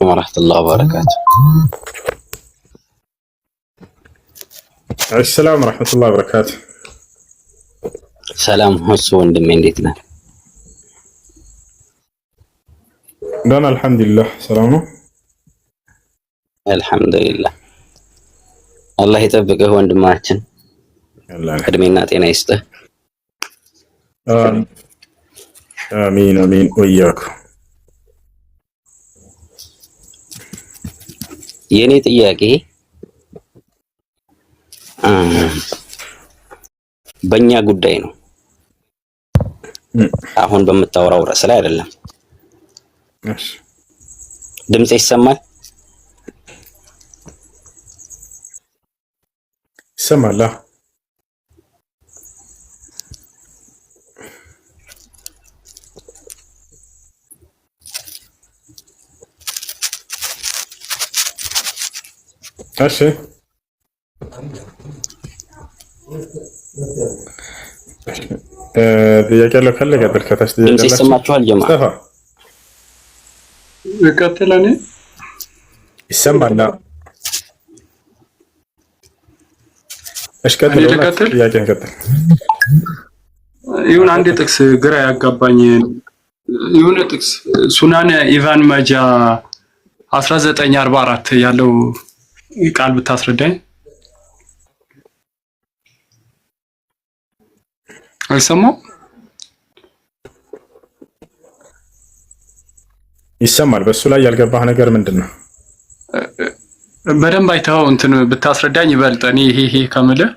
ورحمة الله وبركاته. السلام ورحمة الله وبركاته. ሰላም ሁሱ ወንድሜ እንዴት ነህ? ደህና አልሐምዱሊላህ ሰላም ነው። አልሐምዱሊላህ አላህ ይጠብቅህ ወንድማችን፣ እድሜና ጤና ይስጥህ። አሚን አሚን ወያኩም። የኔ ጥያቄ በእኛ ጉዳይ ነው። አሁን በምታወራው ርዕስ ላይ አይደለም። ድምጽ ይሰማል? ይሰማል። እሺ ጥያቄ አለው ካለ ቀጥል። ከታች ድምጽ ይሰማችኋል ጀማ? ቀጥል። እኔ ይሰማል። እሺ ቀጥል። ጥያቄ ቀጥል። ይሁን አንድ ጥቅስ ግራ ያጋባኝ የሆነ ጥቅስ ሱናን ኢቫን ማጃ 1944 ያለው ቃል ብታስረዳኝ። አይሰማው? ይሰማል። በሱ ላይ ያልገባህ ነገር ምንድነው? በደንብ አይተኸው እንትን ብታስረዳኝ ይበልጥ እኔ ይሄ ከምልህ።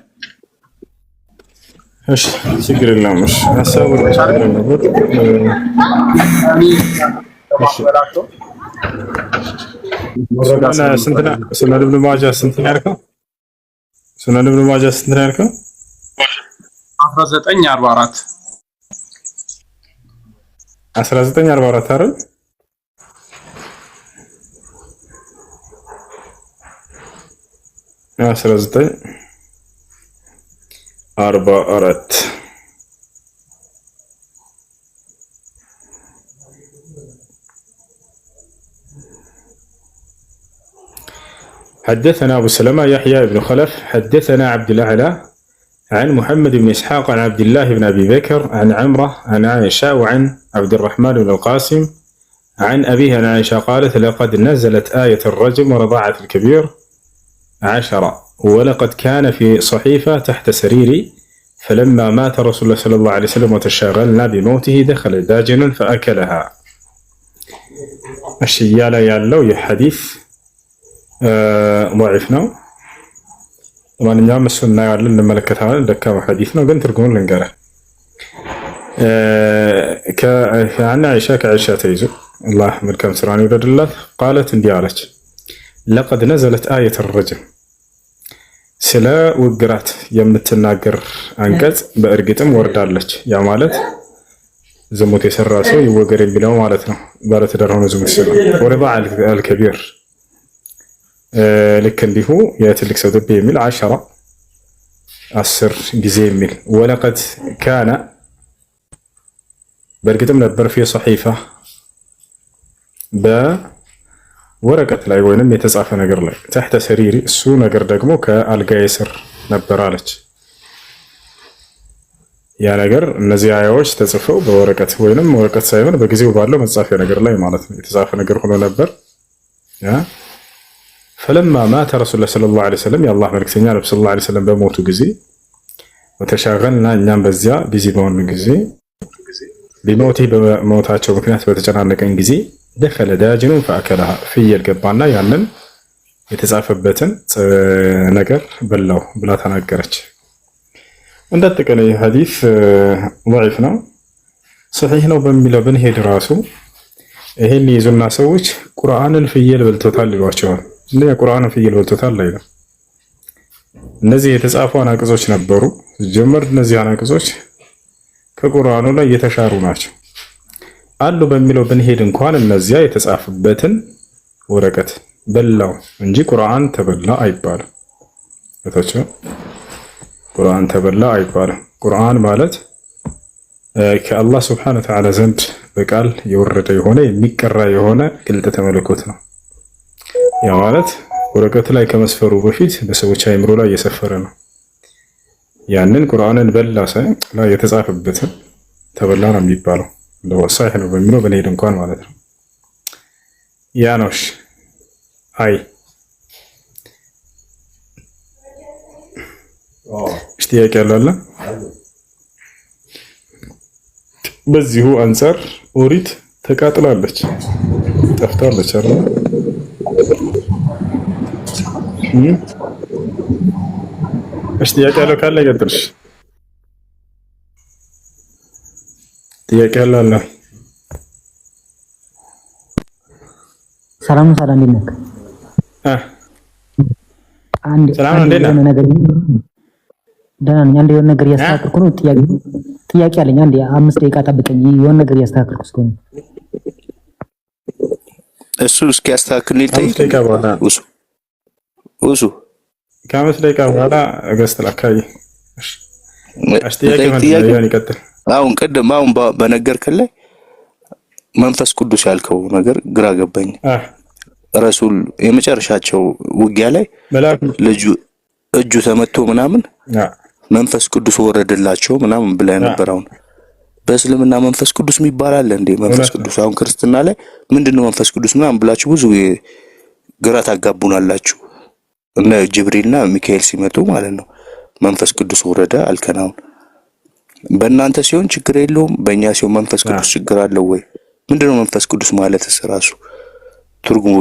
እሺ ችግር የለም። እሺ ሐሳቡ ሱነን ኢብኑ ማጃ ስንት ነው ያልከው? ሱነን ኢብኑ ማጃ ስንት ነው ያልከው? 1944 1944 አይደል? ያ 1944 حدثنا أبو سلمة يحيى بن خلف حدثنا عبد الأعلى عن محمد بن إسحاق عن عبد الله بن أبي بكر عن عمرة عن عائشة وعن عبد الرحمن بن القاسم عن أبيها عن عائشة قالت لقد نزلت آية الرجم ورضاعة الكبير 10 ولقد كان في صحيفة تحت سريري فلما مات رسول الله صلى الله عليه وسلم وتشاغلنا بموته دخل داجن فأكلها. الشيء لا يالله يحديث ضعيف ነው። ማንኛውም እሱ እናያለን እንመለከታለን። ደካማ ሐዲስ ነው ግን ትርጉሙን ልንገርህ። ከአን አይሻ ከአይሻ ተይዞ አላህ መልካም ስራን ይወደድላት قالت እንዲህ አለች لقد نزلت آية الرجم ስለ ውግራት የምትናገር አንቀጽ በእርግጥም ወርዳለች። ያ ማለት ዝሙት የሰራ ሰው ይወገር የሚለው ማለት ነው። ባለትዳር ሆኖ ዝሙት ሲሰራ ወረضاع الكبير ልክ እንዲሁ የትልቅ ሰው ጥብ የሚል 10 ጊዜ የሚል ወለቀድ ካነ በእርግጥም ነበር في صحيفة በወረቀት ላይ ወይንም የተጻፈ ነገር ላይ تحت سريري እሱ ነገር ደግሞ ከአልጋዬ ስር ነበር አለች። ያ ነገር እነዚህ አያዎች ተጽፈው በወረቀት ወይንም ወረቀት ሳይሆን በጊዜው ባለው መጻፊያ ነገር ላይ ማለት ነው የተጻፈ ነገር ሆኖ ነበር። ያ فلما مات رسول الله صلى الله عليه وسلم يا الله ملكتኛ ነብዩ صلى الله عليه وسلم በሞቱ ጊዜ وتشاغلنا እኛም በዚያ ቢዚ በሆኑ ጊዜ بموته በሞታቸው ምክንያት በተጨናነቀን ጊዜ دخل داجن فأكلها ፍየል ገባና ያንን የተጻፈበትን ነገር በላው ብላ ተናገረች። እንደተቀለ ሐዲስ ضعيف ነው። صحيح ነው በሚለው ብንሄድ ራሱ ይሄን ይዙና ሰዎች ቁርአንን ፍየል በልቶታል ይሏቸዋል። እንደ ቁርአንን ፍየል በልቶታል ላይ ነው። እነዚህ የተጻፉ አናቅጾች ነበሩ። ጀመር እነዚህ አናቅጾች ከቁርአኑ ላይ የተሻሩ ናቸው አሉ በሚለው ብንሄድ እንኳን እነዚያ የተጻፉበትን ወረቀት በላው እንጂ ቁርአን ተበላ አይባልም። እታቸው ቁርአን ተበላ አይባልም። ቁርአን ማለት ከአላህ Subhanahu Wa Ta'ala ዘንድ በቃል የወረደ የሆነ የሚቀራ የሆነ ግልጥ ተመለኮት ነው። ያ ማለት ወረቀት ላይ ከመስፈሩ በፊት በሰዎች አይምሮ ላይ እየሰፈረ ነው። ያንን ቁርአንን በላ ሳይሆን ላይ የተጻፈበትን ተበላ ነው የሚባለው። ለወሳህ ነው በሚለው በኔ እንኳን ማለት ነው። ያ ነው። አይ ጥያቄ ያለ በዚሁ አንፃር ኦሪት ተቃጥላለች፣ ጠፍታለች አይደል? እሺ ጥያቄ ያለው ካለ ይቀጥልሽ። ጥያቄ ያለ ሰላም ሰላም እንዴት ነህ? ሰላም እንዴት ነህ? ደህና ነኝ። አንድ የሆነ ነገር እያስተካከልኩ ነው። ጥያቄ አለኝ። አንድ 5 ደቂቃ ጠብቀኝ። የሆነ ነገር እያስተካከልኩ ስለሆነ እሱ እስኪያስተካክል ልጠይቅ። እሱ ከ5 ደቂቃ በኋላ አገስተላካይ ጥያቄ ይቀጥል። አሁን ቅድም በነገርከን ላይ መንፈስ ቅዱስ ያልከው ነገር ግራ ገባኝ። ረሱል የመጨረሻቸው ውጊያ ላይ ልጁ እጁ ተመቶ ምናምን መንፈስ ቅዱስ ወረደላቸው ምናምን ብላ ነበር። አሁን በእስልምና መንፈስ ቅዱስ የሚባል አለ እንዴ? መንፈስ ቅዱስ አሁን ክርስትና ላይ ምንድነው መንፈስ ቅዱስ ምናምን ብላችሁ ብዙ ግራ ታጋቡናላችሁ። እነ ጅብሪልና ሚካኤል ሲመጡ ማለት ነው መንፈስ ቅዱስ ወረደ አልከናውን። በእናንተ ሲሆን ችግር የለውም፣ በእኛ ሲሆን መንፈስ ቅዱስ ችግር አለው ወይ? ምንድነው መንፈስ ቅዱስ ማለትስ ራሱ ትርጉሙ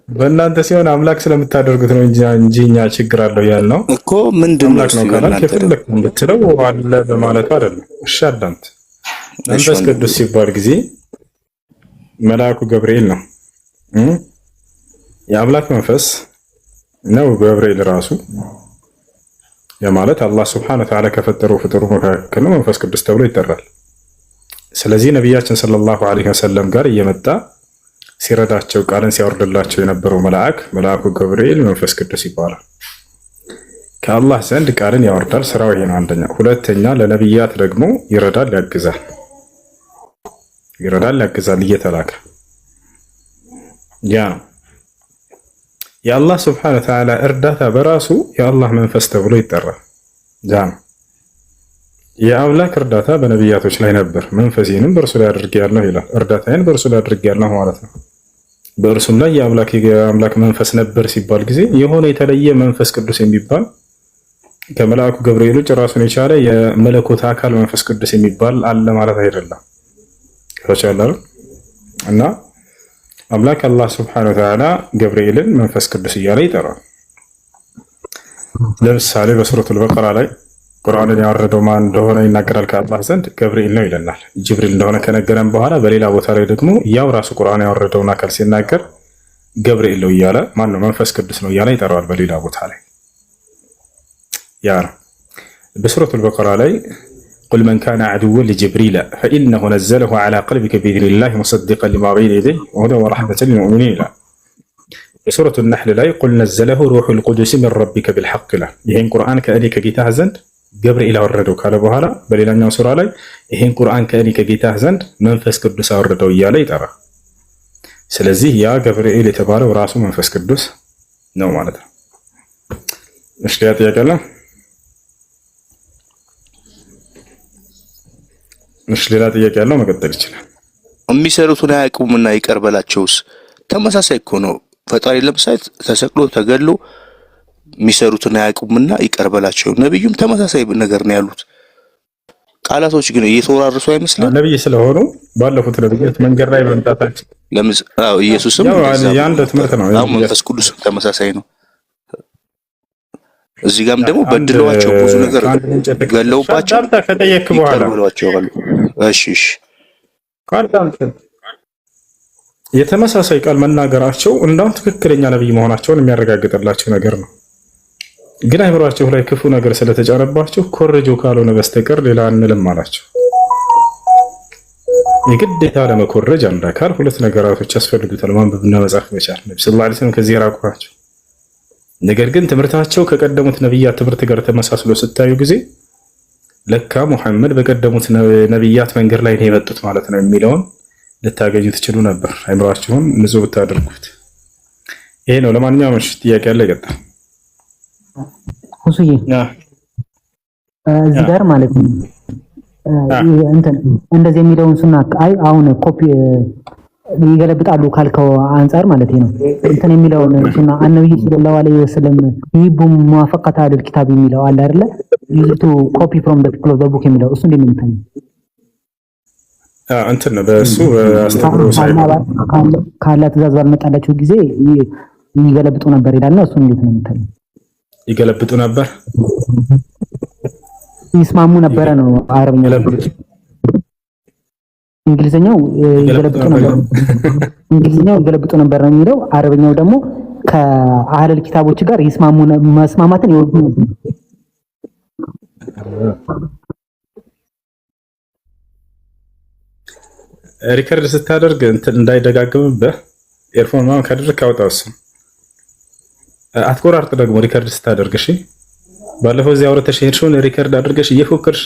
በእናንተ ሲሆን አምላክ ስለምታደርጉት ነው እንጂ እኛ ችግር አለው ያልነው እኮ ምንድነው ነው ካላክ የፈለክ እንድትለው አለ በማለቱ አይደለም። እሺ አዳምጥ። መንፈስ ቅዱስ ሲባል ጊዜ መልአኩ ገብርኤል ነው የአምላክ መንፈስ ነው። ገብርኤል ራሱ የማለት አላህ Subhanahu Wa Ta'ala ከፈጠረው ፍጡር መካከል ነው መንፈስ ቅዱስ ተብሎ ይጠራል። ስለዚህ ነብያችን ሰለላሁ ዐለይሂ ወሰለም ጋር እየመጣ ሲረዳቸው ቃልን ሲያወርድላቸው የነበረው መልአኩ ገብርኤል መንፈስ ቅዱስ ይባላል። ከአላህ ዘንድ ቃልን ያወርዳል፣ ስራው ይሄ ነው አንደኛ። ሁለተኛ ለነብያት ደግሞ ይረዳል፣ ያግዛል እየተላከ ያ ነው። የአላህ Subhanahu Wa Ta'ala እርዳታ በራሱ የአላህ መንፈስ ተብሎ ይጠራል። ያ ነው። የአምላክ እርዳታ በነብያቶች ላይ ነበር። መንፈሴንም በእርሱ ላይ አድርጌያለሁ ይላል። እርዳታዬን በእርሱ ላይ አድርጌያለሁ ማለት ነው። በእርሱም ላይ የአምላክ መንፈስ ነበር ሲባል ጊዜ የሆነ የተለየ መንፈስ ቅዱስ የሚባል ከመልአኩ ገብርኤል ውጭ ራሱን የቻለ የመለኮት አካል መንፈስ ቅዱስ የሚባል አለ ማለት አይደለም። ከቻላል እና አምላክ አላህ Subhanahu Wa Ta'ala ገብርኤልን መንፈስ ቅዱስ እያለ ይጠራል። ለምሳሌ በሱረቱል በቀራ ላይ ቁርአንን ያወረደው ማን እንደሆነ ይናገራል። ከአላህ ዘንድ ገብርኤል ነው ይለናል። ጅብሪል እንደሆነ ከነገረን በኋላ በሌላ ቦታ ላይ ደግሞ ያው ራሱ ቁርአን ያወረደውን አካል ሲናገር ገብርኤል ነው እያለ ማን ነው መንፈስ ቅዱስ ነው እያለ ይጠራዋል በሌላ ቦታ ላይ። ያ ነው በሱረቱል በቀራ ላይ قل من كان عدوا لجبريل فإنه نزله على قلبك بإذن الله مصدقا لما بين يديه وهدى ورحمة للمؤمنين. بسورة النحل ላይ قل نزله روح القدس من ربك بالحق له ይሄን ቁርአን ከእኔ ከጌታህ ዘንድ ገብርኤል አወረደው ካለ በኋላ በሌላኛው ሱራ ላይ ይሄን ቁርአን ከእኔ ከጌታህ ዘንድ መንፈስ ቅዱስ አወረደው እያለ ይጠራል። ስለዚህ ያ ገብርኤል የተባለው ራሱ መንፈስ ቅዱስ ነው ማለት ነው። እሺ ጥያቄ አለ? እሺ ሌላ ጥያቄ ያለው መቀጠል ይችላል። የሚሰሩትን አያውቁምና ይቅር በላቸውስ ተመሳሳይ እኮ ነው። ፈጣሪ ለምሳሌ ተሰቅሎ ተገሎ የሚሰሩትን አያውቁምና ይቅር በላቸው። ነብዩም ተመሳሳይ ነገር ነው ያሉት። ቃላቶች ግን እየተወራረሱ አይመስልም? ነብይ ስለሆኑ ባለፉት ነብያት መንገድ ላይ መምጣታቸው ኢየሱስም ያንደ ትምህርት ነው። መንፈስ ቅዱስ ተመሳሳይ ነው። እዚህ ጋርም ደግሞ በድለዋቸው ብዙ ነገር ገለውባቸው ከጠየቅ በኋላ እሺ የተመሳሳይ ቃል መናገራቸው እንዳውም ትክክለኛ ነብይ መሆናቸውን የሚያረጋግጥላቸው ነገር ነው። ግን አይምሯቸው ላይ ክፉ ነገር ስለተጫነባቸው ኮረጆ ካልሆነ በስተቀር ሌላ አንልም አላቸው። የግዴታ ለመኮረጅ አንድ አካል ሁለት ነገራቶች ያስፈልጉታል፣ ማንበብና መጻፍ መቻል። ነብዩ ሰለላሁ ዐለይሂ ወሰለም ከዚህ የራቁ ናቸው። ነገር ግን ትምህርታቸው ከቀደሙት ነብያት ትምህርት ጋር ተመሳስሎ ስታዩ ጊዜ ለካ ሙሐመድ በቀደሙት ነብያት መንገድ ላይ ነው የመጡት ማለት ነው የሚለውን ልታገኙ ትችሉ ነበር፣ አይምሯችሁን ንጹህ ብታደርጉት። ይሄ ነው። ለማንኛውም እሺ፣ ጥያቄ አለ ይቀጥል። ሁሱዬ እዚህ ጋር ማለት ነው እንትን እንደዚህ የሚለውን ሱና አይ አሁን ኮፒ ይገለብጣሉ ካልከው አንፃር ማለት ነው እንትን የሚለውን ሱና አንነብይ ሰለላሁ ዐለይሂ ወሰለም ይቡ ሙዋፈቀታ ለልኪታብ የሚለው አለ አይደለ? ዩቱ ኮፒ ፍሮም ዘ ፒፕል ኦፍ ዘ ቡክ የሚለው እሱ እንዴት ነው የምታየው? እንትን ነው በእሱ አስተምሮ ሳይሆን ካለ ትእዛዝ ባልመጣላቸው ጊዜ ይገለብጡ ነበር ይላልና እሱ እንዴት ነው የምታየው? ይገለብጡ ነበር ይስማሙ ነበረ ነው አረብኛ ለብጥ እንግሊዘኛው ይገለብጡ ነበር እንግሊዘኛው ይገለብጡ ነበር ነው የሚለው። አረብኛው ደግሞ ከአህለል ኪታቦች ጋር ይስማሙ መስማማትን ይወዱ ነበር። ሪከርድ ስታደርግ እንትን እንዳይደጋግምብህ ኤርፎን ማን ካደረክ አውጣው። እሱ አትቆራርጥ ደግሞ ሪከርድ ስታደርግ እሺ። ባለፈው እዚህ አውርተሽ ሄድሽውን ሪከርድ አድርገሽ እየፎከርሽ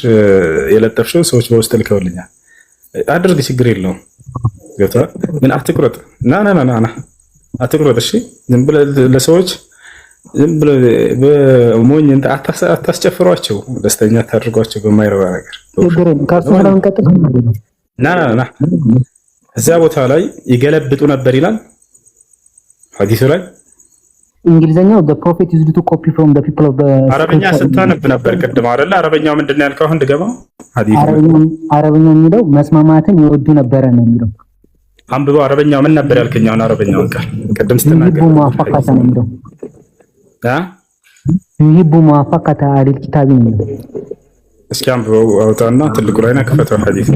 የለጠፍሽው ሰዎች በውስጥ ልከውልኛል። አድርግ፣ ችግር የለውም። ገብቶሃል? ግን አትቁረጥ። ና አትቁረጥ። እሺ፣ ዝም ብለህ ለሰዎች ዝም ብለህ በሞኝ እንት አታስጨፍሯቸው፣ ደስተኛ ታድርጓቸው በማይረባ ነገር። ና እዚያ ቦታ ላይ ይገለብጡ ነበር ይላል ሐዲሱ ላይ። እንግሊዘኛው the prophet used to copy from the people of the አረበኛ ስታነብ ነበር ቅድም አይደለ? አረበኛው ምንድን ነው ያልከው? አሁን ድገማ። አረበኛው የሚለው መስማማትን ይወዱ ነበረ ነው የሚለው። አንብበው። አረበኛው ምን ነበር ያልከኝ? አሁን አረበኛውን ቃል ቅድም ስትናገር ይቡ ሙዋፈቀታ ነው የሚለው። ይቡ ሙዋፈቀታ አለል ኪታቢ ነው የሚለው። እስኪ አንብበው አውጣና ትልቁ ላይ ነው ክፈተው ሐዲስ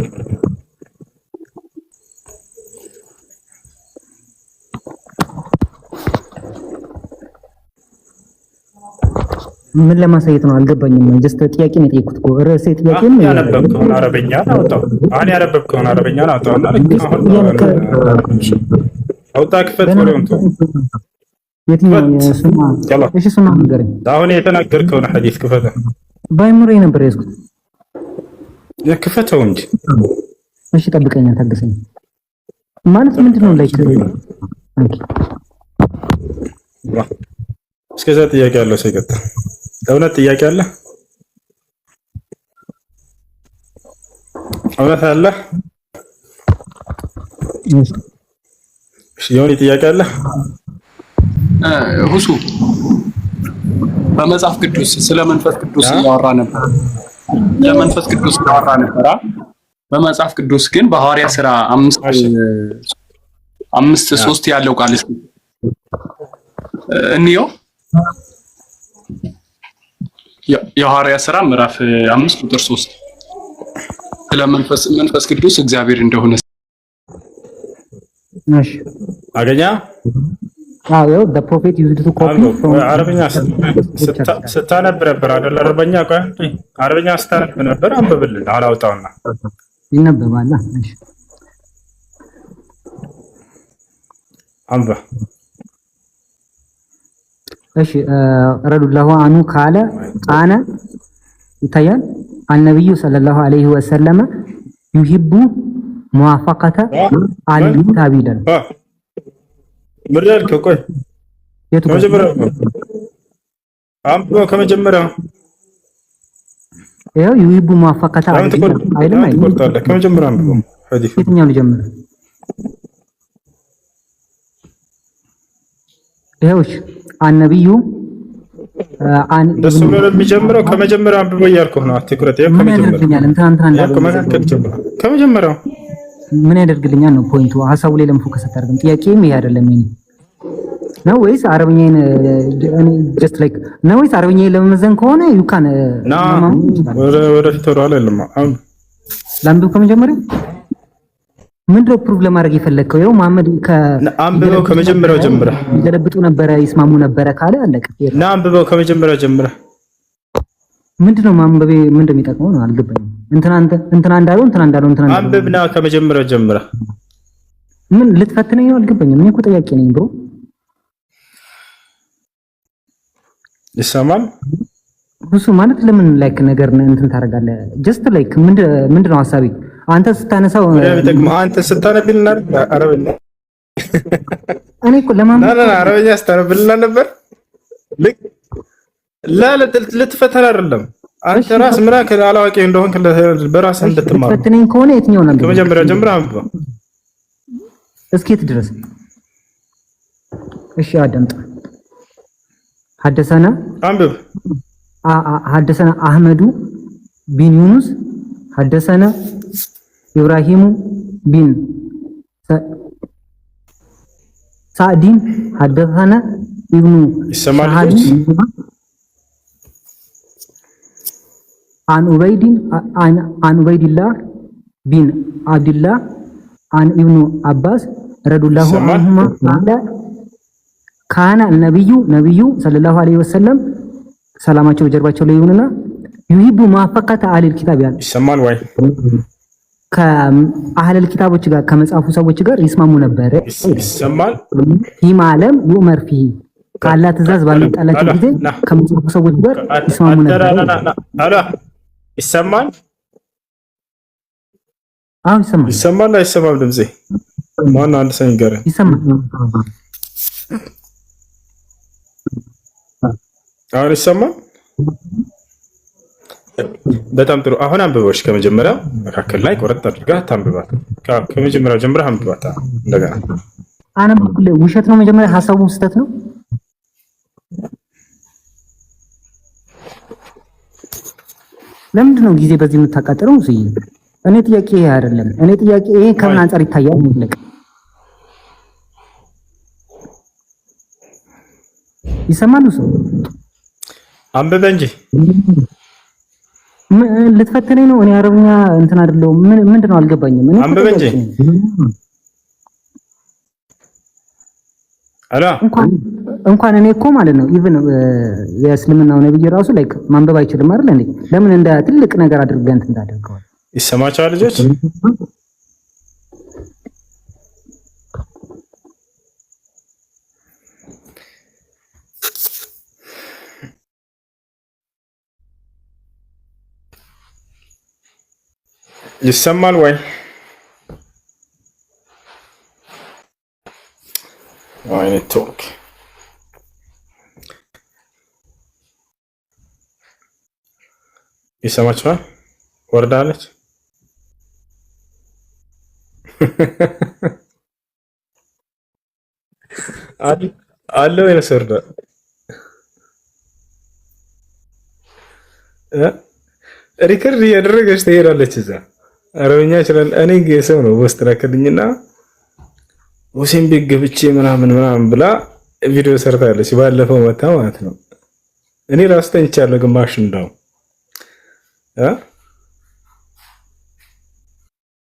ምን ለማሳየት ነው አልገባኝም። ጀስት ጥያቄ ነው የጠየኩት እኮ ርዕሴ ጥያቄ ነው። ያነበብከውን አረበኛ አውጣው። አሁን ያነበብከውን አረበኛ አውጣውና አውጣ ክፈት ወሬውን ተው። የትኛው ሱና? እሺ ሱና ንገረኝ። አሁን የተናገርከውን ሐዲስ ክፈተው። ባይሙሬ ነበር ያዝኩት። ክፈተው እንጂ። እሺ ጠብቀኛ፣ ታገሰኝ። ማለት ምንድነው ላይክ እስከዛ ጥያቄ አለው ሳይቀጥል እውነት ጥያቄ አለ? እውነት አለ? እሺ የሆነ ጥያቄ አለ? ሁሱ በመጽሐፍ ቅዱስ ስለ መንፈስ ቅዱስ ያወራ ነበር። ለመንፈስ ቅዱስ ያወራ ነበር። በመጽሐፍ ቅዱስ ግን በሐዋርያ ሥራ 5:3 ያለው ቃል እስኪ እንየው። የሐዋርያ ሥራ ምዕራፍ 5 ቁጥር 3 ስለ መንፈስ ቅዱስ እግዚአብሔር እንደሆነ። እሺ አገኛ አዎ the prophet used to copy from አረበኛ ስታነብ ነበር አይደል? አረበኛ ስታነብ ነበር። አንብብልን አላውጣውና ይነበባል። እሺ አንባ እሺ ረዱላሁ አኑ ካለ ቃነ ይታያል። አልነብዩ ሰለላሁ ዐለይሂ ወሰለም ይሂቡ ሙዋፈቀተ አልኪታብ ይላል። ምርዳል ከቆይ ከመጀመሪያው አንብበው ከመጀመሪያው ይኸው ይሂቡ ሙዋፈቀተ አይልም አይልም። ከመጀመሪያው አንብበው ሐዲስ የትኛው ልጀምር? ይኸው አንነብዩ ደስ ብሎ የሚጀምረው ከመጀመሪያው አንብበው እያልኩህ ነው። አትኩረት ከመጀመሪያው ምን ያደርግልኛል ነው ፖይንቱ። ሐሳቡ ላይ ለመፎከስ አታደርግም። ጥያቄም ይሄ አይደለም ነው ወይስ አረብኛዬን ጀስት ላይክ ነው ወይስ አረብኛዬን ለመመዘን ከሆነ ዩካን ወደፊት ወደኋላ የለም። ለአንብበው ከመጀመሪያው ምንድነው ፕሩቭ ለማድረግ የፈለግከው? ይኸው መሐመድ አንብበው ከመጀመሪያው ጀምረህ ይገለብጡ ነበረ ይስማሙ ነበረ ካለ አለቀ። አንብበው ከመጀመሪያው ጀምረህ ምንድነው ማንበቤ ምንድነው የሚጠቅመው ነው አልገባኝም። እንትና እንዳለው አንብብና ከመጀመሪያው ጀምረህ ምን ልትፈትነኝ ነው አልገባኝም። እኔ እኮ ጠያቂ ነኝ ብሮ። ይሰማል እሱ ማለት ለምን ላይክ ነገር እንትን ታደርጋለህ? ጀስት ላይክ ምንድነው ሐሳቤ? አንተ ስታነሳው አንተ ስታነብልና አረብኛ እኔ እኮ ለማንበብ አረብኛ ስታነብልና ነበር ልትፈተን አይደለም። አንተ ራስ ምን ያክል አላዋቂ እንደሆንክ በራስህ እንድትማር ፈትነኝ ከሆነ የትኛው ነው? ከመጀመሪያ ጀምረህ አንብበው እስኪት ድረስ። እሺ አዳምጥ። ሐደሰና አንብብ። ሐደሰና አህመዱ ቢን ዩኑስ ሐደሰና ኢብራሂሙ ቢን ሳዕዲን ሐደሰና ኢብኑ ይሰማል። عن عبيد الله بن عبد الله عن ابن عباس رضي الله عنهما قال كان النبي صلى الله عليه وسلم ሰላማቸው ጀርባቸው ላይ ይሁንና يحب موافقة أهل الكتاب ያለ ይሰማል ወይ? ከአህለል ኪታቦች ጋር ከመጻፉ ሰዎች ጋር ይስማሙ ነበር። ይሰማል። ሂማለም ዩመር ፊ ካላህ ትእዛዝ ባልመጣላቸው ጊዜ ከመጻፉ ሰዎች ጋር ይስማሙ ነበር። ይሰማል? አዎ ይሰማል። ይሰማል አይሰማም? ድምጼ ማን አንድ ሰው ይገረኝ። ይሰማል። አሁን ይሰማል? በጣም ጥሩ። አሁን አንብበሽ ከመጀመሪያው መካከል ላይ ቆረጥ አድርገህ ታንብባት። ከመጀመሪያው ጀምረህ አንብባት። እንደገና አነብኩል። ውሸት ነው መጀመሪያ ሐሳቡ ስህተት ነው። ለምንድን ነው ጊዜ በዚህ የምታቃጥለው? እኔ ጥያቄ ይሄ አይደለም። እኔ ጥያቄ ይሄ ከምን አንፃር ይታያል? ልክ ይሰማሉ። ሰው አንብበ እንጂ ልትፈተነኝ ነው? እኔ አረብኛ እንትን አይደለሁም። ምንድን ነው አልገባኝም። እኔ አንብበ እንጂ አላ እንኳን እኔ እኮ ማለት ነው ኢቭን የእስልምናው ነብይ ራሱ ላይክ ማንበብ አይችልም አይደል እንዴ? ለምን እንደ ትልቅ ነገር አድርገን እንትን ታደርገዋል? ይሰማቻል ልጆች? ይሰማል ወይ? አይ ኔትወርክ ይሰማችኋል? ወርዳለች አለው የሰርዳ ሪከርድ እያደረገች ትሄዳለች። እዛ አረብኛ ይችላል። እኔ ሰው ነው ውስጥ ረከድኝና ሁሴን ቤት ገብቼ ምናምን ብላ ቪዲዮ ሰርታለች። ባለፈው መታ ማለት ነው። እኔ ራሱ ተኝቻለሁ ግማሽ እንዳው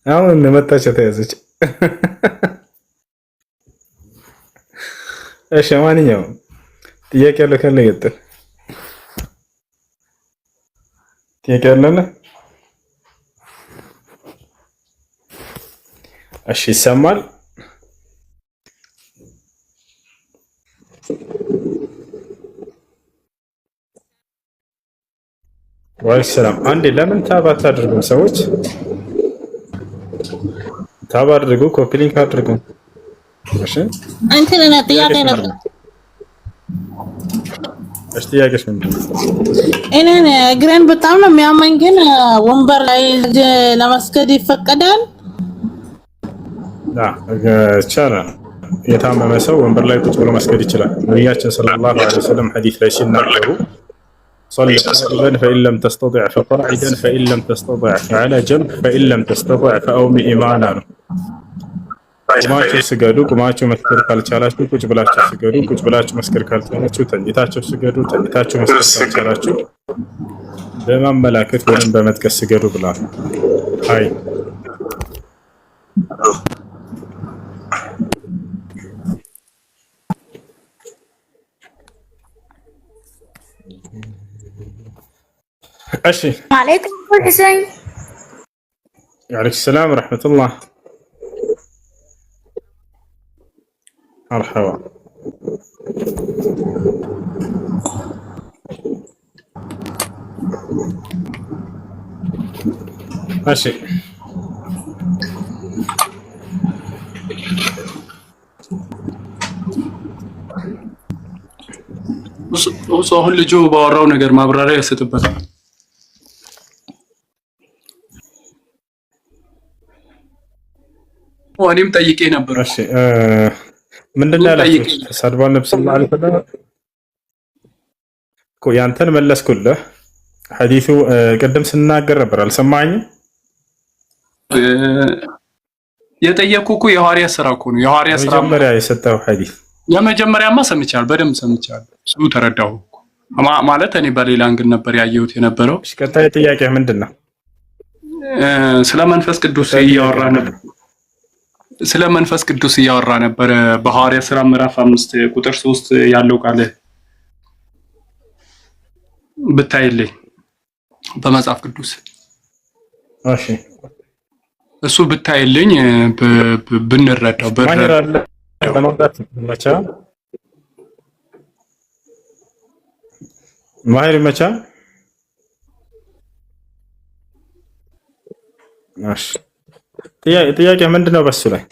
አሁን መጣች ተያዘች። እሺ ማንኛውም ጥያቄ ያለው ካለ ይቀጥል። ጥያቄ ያለው? እሺ ይሰማል? ወይሰላም አንዴ ለምን ታባ አታድርጉም? ሰዎች ታባ አድርጉ፣ ኮፒ ሊንክ አድርጉ። እሺ እንትን ነው ጥያቄ ነበር። እሺ ጥያቄሽ ምንድን ነው? እኔን እግሬን በጣም ነው የሚያመኝ፣ ግን ወንበር ላይ ለመስገድ ይፈቀዳል? ይቻላል። የታመመ ሰው ወንበር ላይ ቁጭ ብሎ መስገድ ይችላል። ነቢያችን ሰለላሁ ዐለይሂ ወሰለም ሐዲስ ላይ ሲናገሩ صلي قائما فإن لم تستطع فقاعدا فإن لم تستطع فعلى جنب فإن لم تستطع فأومئ إيمانا ነው። ቁማችሁ ስገዱ። ቁማችሁ መስገድ ካልቻላችሁ ቁጭ ብላችሁ ስገዱ። ቁጭ ብላችሁ መስገድ ካልቻላችሁ ተኝታችሁ ስገዱ። ተኝታችሁ መስገድ ካልቻላችሁ በማመላከት ወይም በመጥቀስ ስገዱ ብሏል። አይ እሺ وعليكم السلام. وعليكم السلام ورحمة الله. مرحبا. ماشي አሁን ልጁ ባወራው ነገር ማብራሪያ ያሰጥበታል። እኔም ጠይቄ ነበር። እሺ ምንድነው ያላችሁት? ተሳድቧል ነብዩ ሰለላሁ ዐለይሂ ወሰለም እኮ ያንተን መለስኩልህ። ሐዲሱ ቅድም ስናገር ነበር አልሰማኝም? የጠየቅኩ እኮ የሐዋርያ ስራ እኮ ነው። የሐዋርያ ስራ መጀመሪያ የሰጠው ሐዲስ የመጀመሪያማ ሰምቻለሁ፣ በደንብ ሰምቻለሁ። እሱ ተረዳሁ ማለት እኔ በሌላ አንግል ነበር ያየሁት የነበረው። እሺ ቀጣይ ጥያቄ ምንድነው? ስለ መንፈስ ቅዱስ እያወራ ነበር። ስለ መንፈስ ቅዱስ እያወራ ነበር። በሐዋርያ ስራ ምዕራፍ 5 ቁጥር 3 ያለው ቃል ብታይልኝ በመጽሐፍ ቅዱስ። እሺ እሱ ብታይልኝ ብንረዳው በመውጣት መቻ ማይር መቻ እሺ ጥያቄ ምንድነው በሱ ላይ?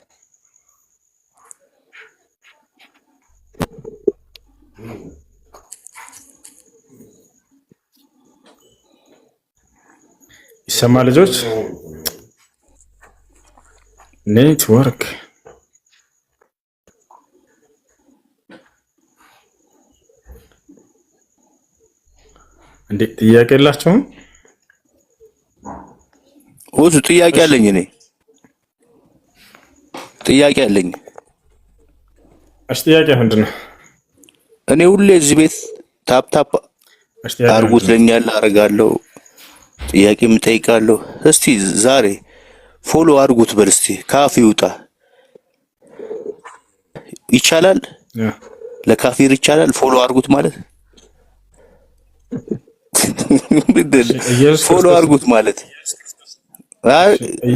ይሰማ ልጆች ኔትወርክ እንዴ ጥያቄ የላችሁም? ወዙ ጥያቄ አለኝ። እኔ ጥያቄ አለኝ። እሺ ጥያቄ ምንድነው? እኔ ሁሌ እዚህ ቤት ታፕ አርጉት ለኛል አረጋለሁ፣ ጥያቄም ጠይቃለሁ። እስቲ ዛሬ ፎሎ አርጉት በል እስቲ ካፍ ይውጣ። ይቻላል? ለካፊር ይቻላል ፎሎ አርጉት ማለት? ፎሎ አርጉት ማለት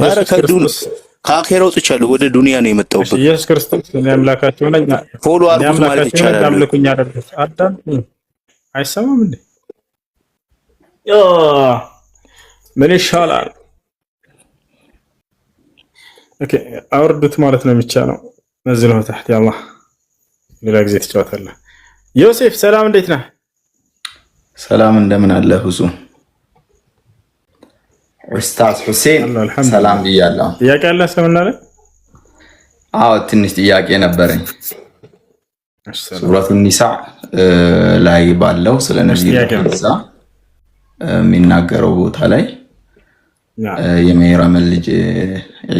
ባረከዱን ከአኼራ ወጥቻለሁ፣ ወደ ዱንያ ነው የመጣሁበት። ኢየሱስ ክርስቶስ እኔ አምላካችሁ ነኝ ፎሎ አርጉት ማለት ይቻላል? አምልኩኝ አይደል? አዳም አይሰማም እንዴ? ምን ይሻላል? ኦኬ አውርዱት ማለት ነው የሚቻለው። ነዝለው ታህት ያላ ሌላ ጊዜ ትጫወታለህ። ዮሴፍ ሰላም፣ እንዴት ነህ? ሰላም እንደምን አለ ሁሱ? ኡስታዝ ሁሴን ሰላም ብያለሁ። ጥያቄ አለ ሰምናለ? አዎ ትንሽ ጥያቄ ነበረኝ። ሱረቱ ኒሳ ላይ ባለው ስለ ነብዩ ኢሳ የሚናገረው ቦታ ላይ የመርየም ልጅ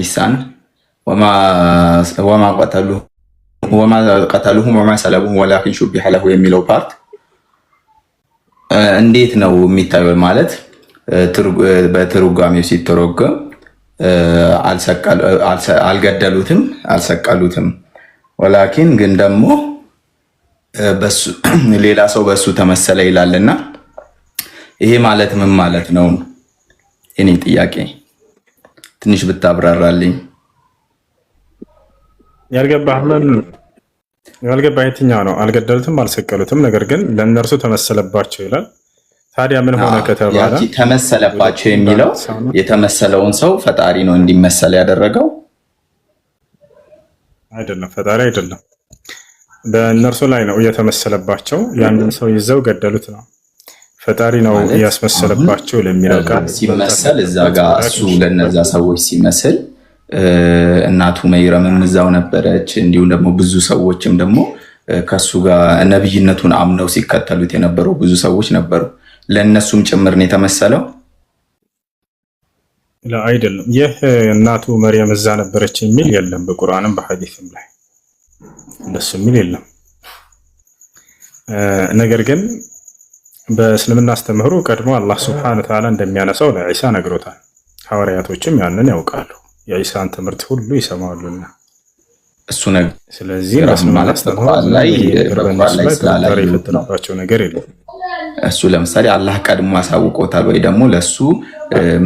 ኢሳን ወማ ቀተሉሁ ወማ ሰለቡሁ ወላኪን ሹቢሐ ለሁ የሚለው ፓርት እንዴት ነው የሚታየው? ማለት በትርጓሜው ሲተረጎም አልገደሉትም፣ አልሰቀሉትም። ወላኪን ግን ደግሞ በሱ ሌላ ሰው በሱ ተመሰለ ይላልና ይሄ ማለት ምን ማለት ነው? የኔ ጥያቄ ትንሽ ብታብራራልኝ። ያልገባህ የትኛው ነው? አልገደሉትም፣ አልሰቀሉትም፣ ነገር ግን ለእነርሱ ተመሰለባቸው ይላል። ታዲያ ምን ሆነ ከተባለ ተመሰለባቸው የሚለው የተመሰለውን ሰው ፈጣሪ ነው እንዲመሰል ያደረገው አይደለም፣ ፈጣሪ አይደለም። በእነርሱ ላይ ነው እየተመሰለባቸው። ያንን ሰው ይዘው ገደሉት ነው። ፈጣሪ ነው እያስመሰለባቸው ለሚለው ቃል ሲመሰል እዛ ጋር እሱ ለነዛ ሰዎች ሲመስል እናቱ መይረምም እዛው ነበረች። እንዲሁም ደግሞ ብዙ ሰዎችም ደግሞ ከሱ ጋር ነብይነቱን አምነው ሲከተሉት የነበሩ ብዙ ሰዎች ነበሩ። ለነሱም ጭምር ነው የተመሰለው? አይደለም። ይህ እናቱ መርየም እዛ ነበረች የሚል የለም፣ በቁርአንም በሐዲስም ላይ እንደሱ የሚል የለም። ነገር ግን በእስልምና አስተምህሮ ቀድሞ አላህ ሱብሓነሁ ወተዓላ እንደሚያነሳው ለኢሳ ነግሮታል። ሐዋርያቶችም ያንን ያውቃሉ፣ የኢሳን ትምህርት ሁሉ ይሰማሉና እሱ ነገር። ስለዚህ ማለት ላይ የፈጠረባቸው ነገር የለም። እሱ ለምሳሌ አላህ ቀድሞ አሳውቆታል ወይ ደግሞ ለሱ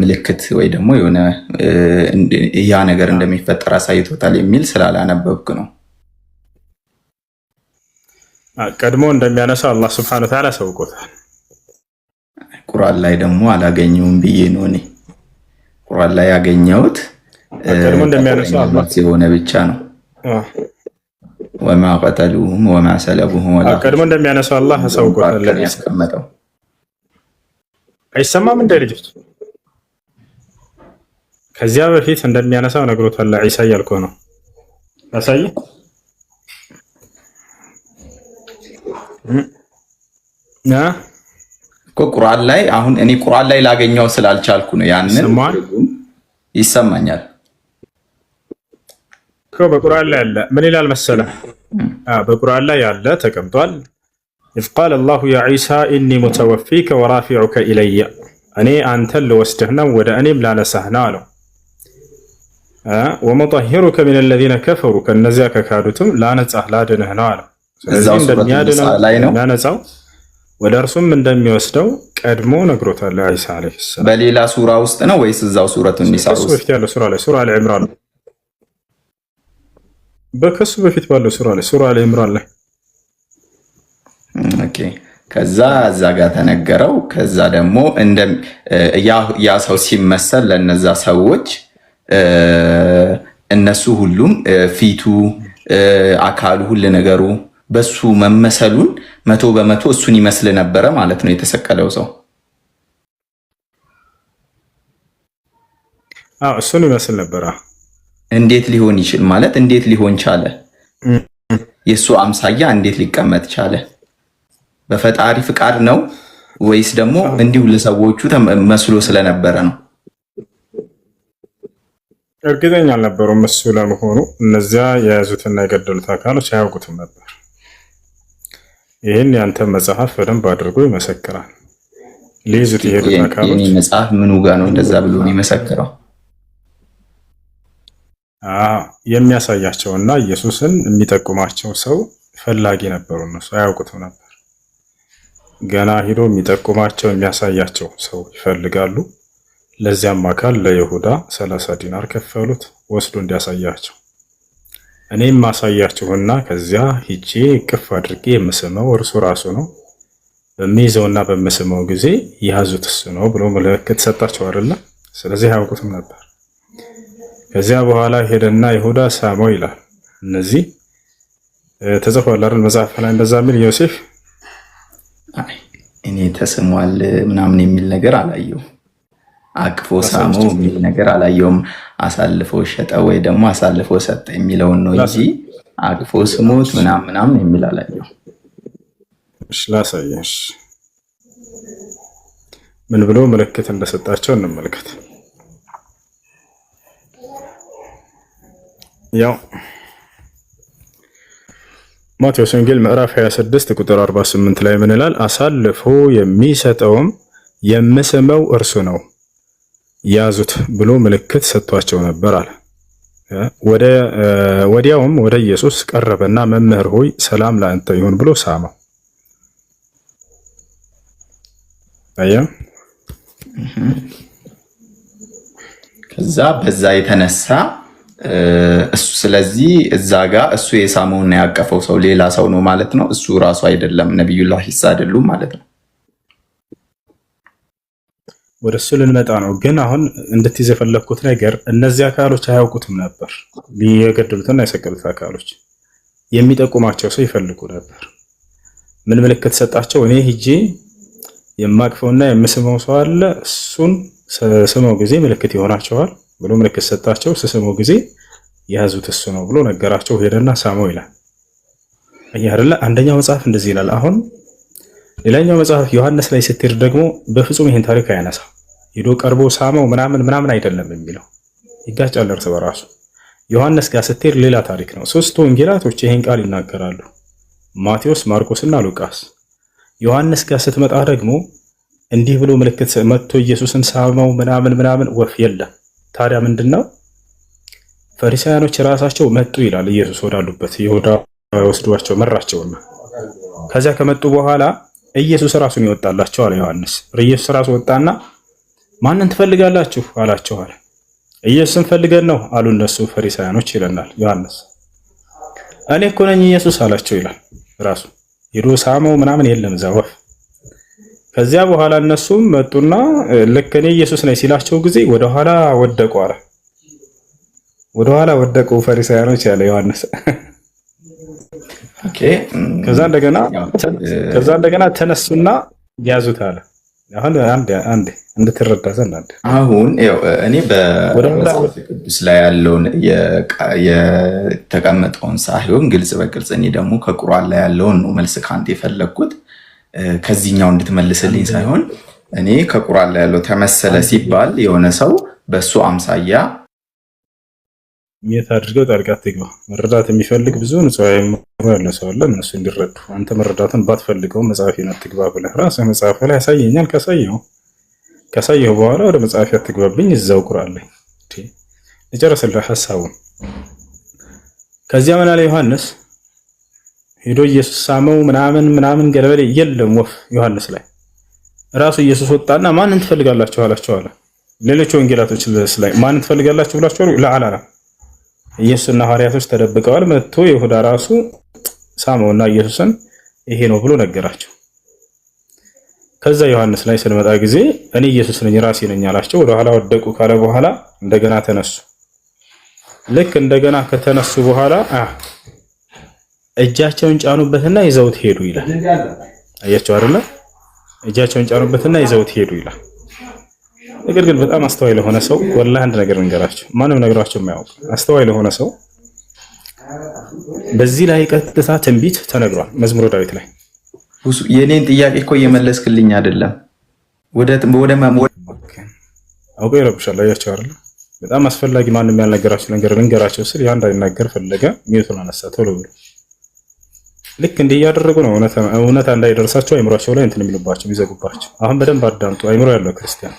ምልክት ወይ ደግሞ የሆነ ያ ነገር እንደሚፈጠር አሳይቶታል የሚል ስላላነበብክ ነው። ቀድሞ እንደሚያነሳ አላህ ሱብሓነሁ ወተዓላ አሳውቆታል። ቁርአን ላይ ደግሞ አላገኘውም ብዬ ነው እኔ ቁርአን ላይ ያገኘሁት ቀድሞ እንደሚያነሳ አላህ የሆነ ብቻ ነው። ወማ ቀተሉሁም ወማ ሰለቡሁም ቀድሞ እንደሚያነሳው አላህ አሳውቆታል። ያስቀመጠው አይሰማም እንደ ልጆች ከዚያ በፊት እንደሚያነሳው ነግሮታል። ዒሳ እያልኩህ ነው። አሳይ እኮ ቁርአን ላይ አሁን እኔ ቁርአን ላይ ላገኘው ስላልቻልኩ ነው። ያንን ይሰማኛል እኮ በቁርአን ላይ አለ። ምን ይላል መሰለህ? በቁርአን ላይ ያለ ተቀምጧል። إذ قال الله يا عيسى إني متوفيك ورافعك إلي እኔ አንተን ልወስድህ ነው ወደ እኔም ላነሳህ ነው አለው። ወመጠሂሩከ ሚነ ለዚነ ከፈሩ ከነዚያ ከካዱትም ላነጻህ ላድንህ ነው አለው። ስለዚህ እንደሚያድነው የሚያነጻው ወደ እርሱም እንደሚወስደው ቀድሞ ነግሮታል ዒሳ ዓለይሂ ሰላም። በሌላ ሱራ ውስጥ ነው ወይስ እዛው ሱረቱ ኒሳ ውስጥ? በፊት ያለው ሱራ ላይ ሱራ አሊ ኢምራን በከሱ በፊት ባለው ሱራ ላይ ሱራ አሊ ኢምራን ላይ ኦኬ። ከዛ እዛ ጋር ተነገረው። ከዛ ደግሞ ያ ሰው ሲመሰል ለነዛ ሰዎች እነሱ ሁሉም ፊቱ፣ አካሉ፣ ሁሉ ነገሩ በሱ መመሰሉን 100% እሱን ይመስል ነበረ ማለት ነው የተሰቀለው ሰው። እሱን ይመስል ነበረ። እንዴት ሊሆን ይችል ማለት እንዴት ሊሆን ቻለ? የሱ አምሳያ እንዴት ሊቀመጥ ቻለ? በፈጣሪ ፍቃድ ነው ወይስ ደግሞ እንዲሁ ለሰዎቹ መስሎ ስለነበረ ነው? እርግጠኛ አልነበሩም እሱ ለመሆኑ። እነዚያ የያዙትና የገደሉት አካሎች አያውቁትም ነበር። ይህን ያንተ መጽሐፍ በደንብ አድርጎ ይመሰክራል። ሊይዙት የሄዱት አካሎች መጽሐፍ ምኑ ጋር ነው እንደዛ ብሎ የሚመሰክረው? የሚያሳያቸውና ኢየሱስን የሚጠቁማቸው ሰው ፈላጊ ነበሩ። እነሱ አያውቁትም ነበር። ገና ሂዶ የሚጠቁማቸው የሚያሳያቸው ሰው ይፈልጋሉ። ለዚያም አካል ለይሁዳ 30 ዲናር ከፈሉት ወስዶ እንዲያሳያቸው። እኔም ማሳያችሁና ከዚያ ሂጄ እቅፍ አድርጌ የምስመው እርሱ ራሱ ነው፣ በሚይዘውና በምስመው ጊዜ ያዙት እሱ ነው ብሎ ምልክት ሰጣቸው አይደለ? ስለዚህ አያውቁትም ነበር። ከዚያ በኋላ ሄደና ይሁዳ ሳመው ይላል። እነዚህ ተጽፏል አይደል መጽሐፍ ላይ እንደዛ የሚል ዮሴፍ እኔ ተስሟል ምናምን የሚል ነገር አላየሁም። አቅፎ ሳመው የሚል ነገር አላየሁም። አሳልፎ ሸጠ ወይ ደግሞ አሳልፎ ሰጠ የሚለውን ነው እንጂ አቅፎ ስሞት ምናምን የሚል አላየሁም። እሺ ላሳየሽ ምን ብሎ ምልክት እንደሰጣቸው እንመልከት። ያው ማቴዎስ ወንጌል ምዕራፍ 26 ቁጥር 48 ላይ ምን ይላል? አሳልፎ የሚሰጠውም የምስመው እርሱ ነው፣ ያዙት ብሎ ምልክት ሰጥቷቸው ነበር አለ። ወዲያውም ወደ ኢየሱስ ቀረበና መምህር ሆይ ሰላም ለአንተ ይሁን ብሎ ሳመው። ከዛ በዛ የተነሳ እሱ ስለዚህ እዛ ጋር እሱ የሳመውና ያቀፈው ሰው ሌላ ሰው ነው ማለት ነው። እሱ ራሱ አይደለም፣ ነብዩላህ ኢሳ አይደሉም ማለት ነው። ወደ እሱ ልንመጣ ነው። ግን አሁን እንድትይዝ የፈለግኩት ነገር እነዚህ አካሎች አያውቁትም ነበር። የገደሉትና የሰቀሉት አካሎች የሚጠቁማቸው ሰው ይፈልጉ ነበር። ምን ምልክት ሰጣቸው? እኔ ሂጄ የማቅፈውና የምስመው ሰው አለ፣ እሱን ስመው ጊዜ ምልክት ይሆናቸዋል ብሎ ምልክት ሰጣቸው። ስስመው ጊዜ የያዙት እሱ ነው ብሎ ነገራቸው። ሄደና ሳመው ይላል። አይደለ? አንደኛው መጽሐፍ እንደዚህ ይላል። አሁን ሌላኛው መጽሐፍ ዮሐንስ ላይ ስትሄድ ደግሞ በፍጹም ይሄን ታሪክ አያነሳም። ሄዶ ቀርቦ ሳመው ምናምን አይደለም የሚለው፣ ይጋጫል እርስ በራሱ። ዮሐንስ ጋር ስትሄድ ሌላ ታሪክ ነው። ሶስቱ ወንጌላቶች ይሄን ቃል ይናገራሉ፣ ማቴዎስ፣ ማርቆስና ሉቃስ። ዮሐንስ ጋር ስትመጣ ደግሞ እንዲህ ብሎ ምልክት መጥቶ ኢየሱስን ሳመው ምናምን ወፍ የለም። ታዲያ ምንድነው? ፈሪሳውያኖች ራሳቸው መጡ ይላል። ኢየሱስ ወዳሉበት ይሁዳ ወስዷቸው መራቸውና ከዚያ ከመጡ በኋላ ኢየሱስ ራሱን ይወጣላቸው አለ ዮሐንስ። ኢየሱስ ራሱ ወጣና ማንን ትፈልጋላችሁ አላቸው አለ። ኢየሱስን ፈልገን ነው አሉ እነሱ ፈሪሳውያኖች ይለናል ዮሐንስ። እኔ እኮ ነኝ ኢየሱስ አላቸው ይላል ራሱ። ሄዶ ሳመው ምናምን የለም እዛ ወፍ። ከዚያ በኋላ እነሱም መጡና ልክ እኔ ኢየሱስ ነኝ ሲላቸው ጊዜ ወደኋላ ወደቁ አለ። ወደኋላ ወደቁ ፈሪሳውያኖች ያለ ዮሐንስ። ኦኬ። ከዛ እንደገና ተነሱና ያዙት አለ። አሁን አንድ እንድትረዳ ዘንድ አሁን እኔ በመጽሐፍ ቅዱስ ላይ ያለውን የተቀመጠውን ሳይሆን ግልጽ በግልጽ እኔ ደግሞ ከቁርአን ላይ ያለውን ነው መልስ ከአንተ የፈለግኩት ከዚህኛው እንድትመልስልኝ ሳይሆን እኔ ከቁርአን ላይ ያለው ተመሰለ ሲባል የሆነ ሰው በሱ አምሳያ የት አድርገው ጣልቃ ትግባ መረዳት የሚፈልግ ብዙ ንጹህ ያለ ሰው አለ። እነሱ እንዲረዱ አንተ መረዳትን ባትፈልገው መጽሐፌን አትግባ ብለህ ራስህ መጽሐፍ ላይ ያሳየኛል። ከሳየው በኋላ ወደ መጽሐፍ አትግባብኝ እዛው ቁርአን ላይ ልጨርስልህ ሐሳቡን። ከዚያ ምን አለ ዮሐንስ ሄዶ ኢየሱስ ሳመው ምናምን ገለበለ የለም ወፍ ዮሐንስ ላይ ራሱ ኢየሱስ ወጣና ማንን ትፈልጋላችሁ አላቸው አለ። ሌሎች ወንጌላቶች ላይ ማንን ትፈልጋላችሁ ብላችሁ ለዓላላ ኢየሱስና ሐዋርያቶች ተደብቀዋል። መጥቶ ይሁዳ ራሱ ሳመውና ኢየሱስን ይሄ ነው ብሎ ነገራቸው። ከዛ ዮሐንስ ላይ ስንመጣ ጊዜ እኔ ኢየሱስ ነኝ ራሴ ነኝ አላቸው። ወደ ኋላ ወደቁ ካለ በኋላ እንደገና ተነሱ። ልክ እንደገና ከተነሱ በኋላ እጃቸውን ጫኑበትና ይዘውት ሄዱ ይላል። አያቸው አይደለ? እጃቸውን ጫኑበትና ይዘውት ሄዱ ይላል። ነገር ግን በጣም አስተዋይ ለሆነ ሰው ወላሂ አንድ ነገር እንገራቸው፣ ማንም ነግራቸው የማያውቅ አስተዋይ ለሆነ ሰው በዚህ ላይ ቀጥታ ትንቢት ተነግሯል። መዝሙረ ዳዊት ላይ የኔን ጥያቄ እኮ እየመለስክልኝ አይደለም። አውቆ ይረብሻል። አያቸው አይደለ? በጣም አስፈላጊ ማንም ያልነገራቸው ነገር እንገራቸው ስል ያ እንዳይናገር ፈለገ ሚዩቱን አነሳ ቶሎ ብሎ። ልክ እንዲህ እያደረጉ ነው እውነታ እንዳይደርሳቸው አይምሯቸው ላይ እንትን የሚሉባቸው የሚዘጉባቸው። አሁን በደንብ አዳምጡ አይምሮ ያለው ክርስቲያን።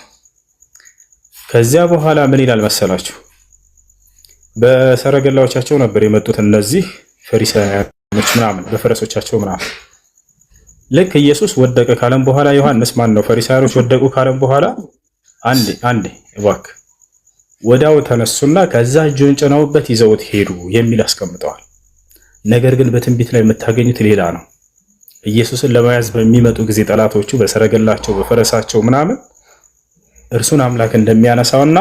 ከዚያ በኋላ ምን ይላል መሰላችሁ? በሰረገላዎቻቸው ነበር የመጡት እነዚህ ፈሪሳውያኖች ምናምን በፈረሶቻቸው ምናምን። ልክ ኢየሱስ ወደቀ ካለም በኋላ ዮሐንስ ማን ነው ፈሪሳውያኖች ወደቁ ካለም በኋላ አንዴ እባክህ ወዲያው ተነሱና ከዛ እጁን ጭነውበት ይዘውት ሄዱ የሚል አስቀምጠዋል። ነገር ግን በትንቢት ላይ የምታገኙት ሌላ ነው። ኢየሱስን ለመያዝ በሚመጡ ጊዜ ጠላቶቹ በሰረገላቸው በፈረሳቸው ምናምን እርሱን አምላክ እንደሚያነሳውና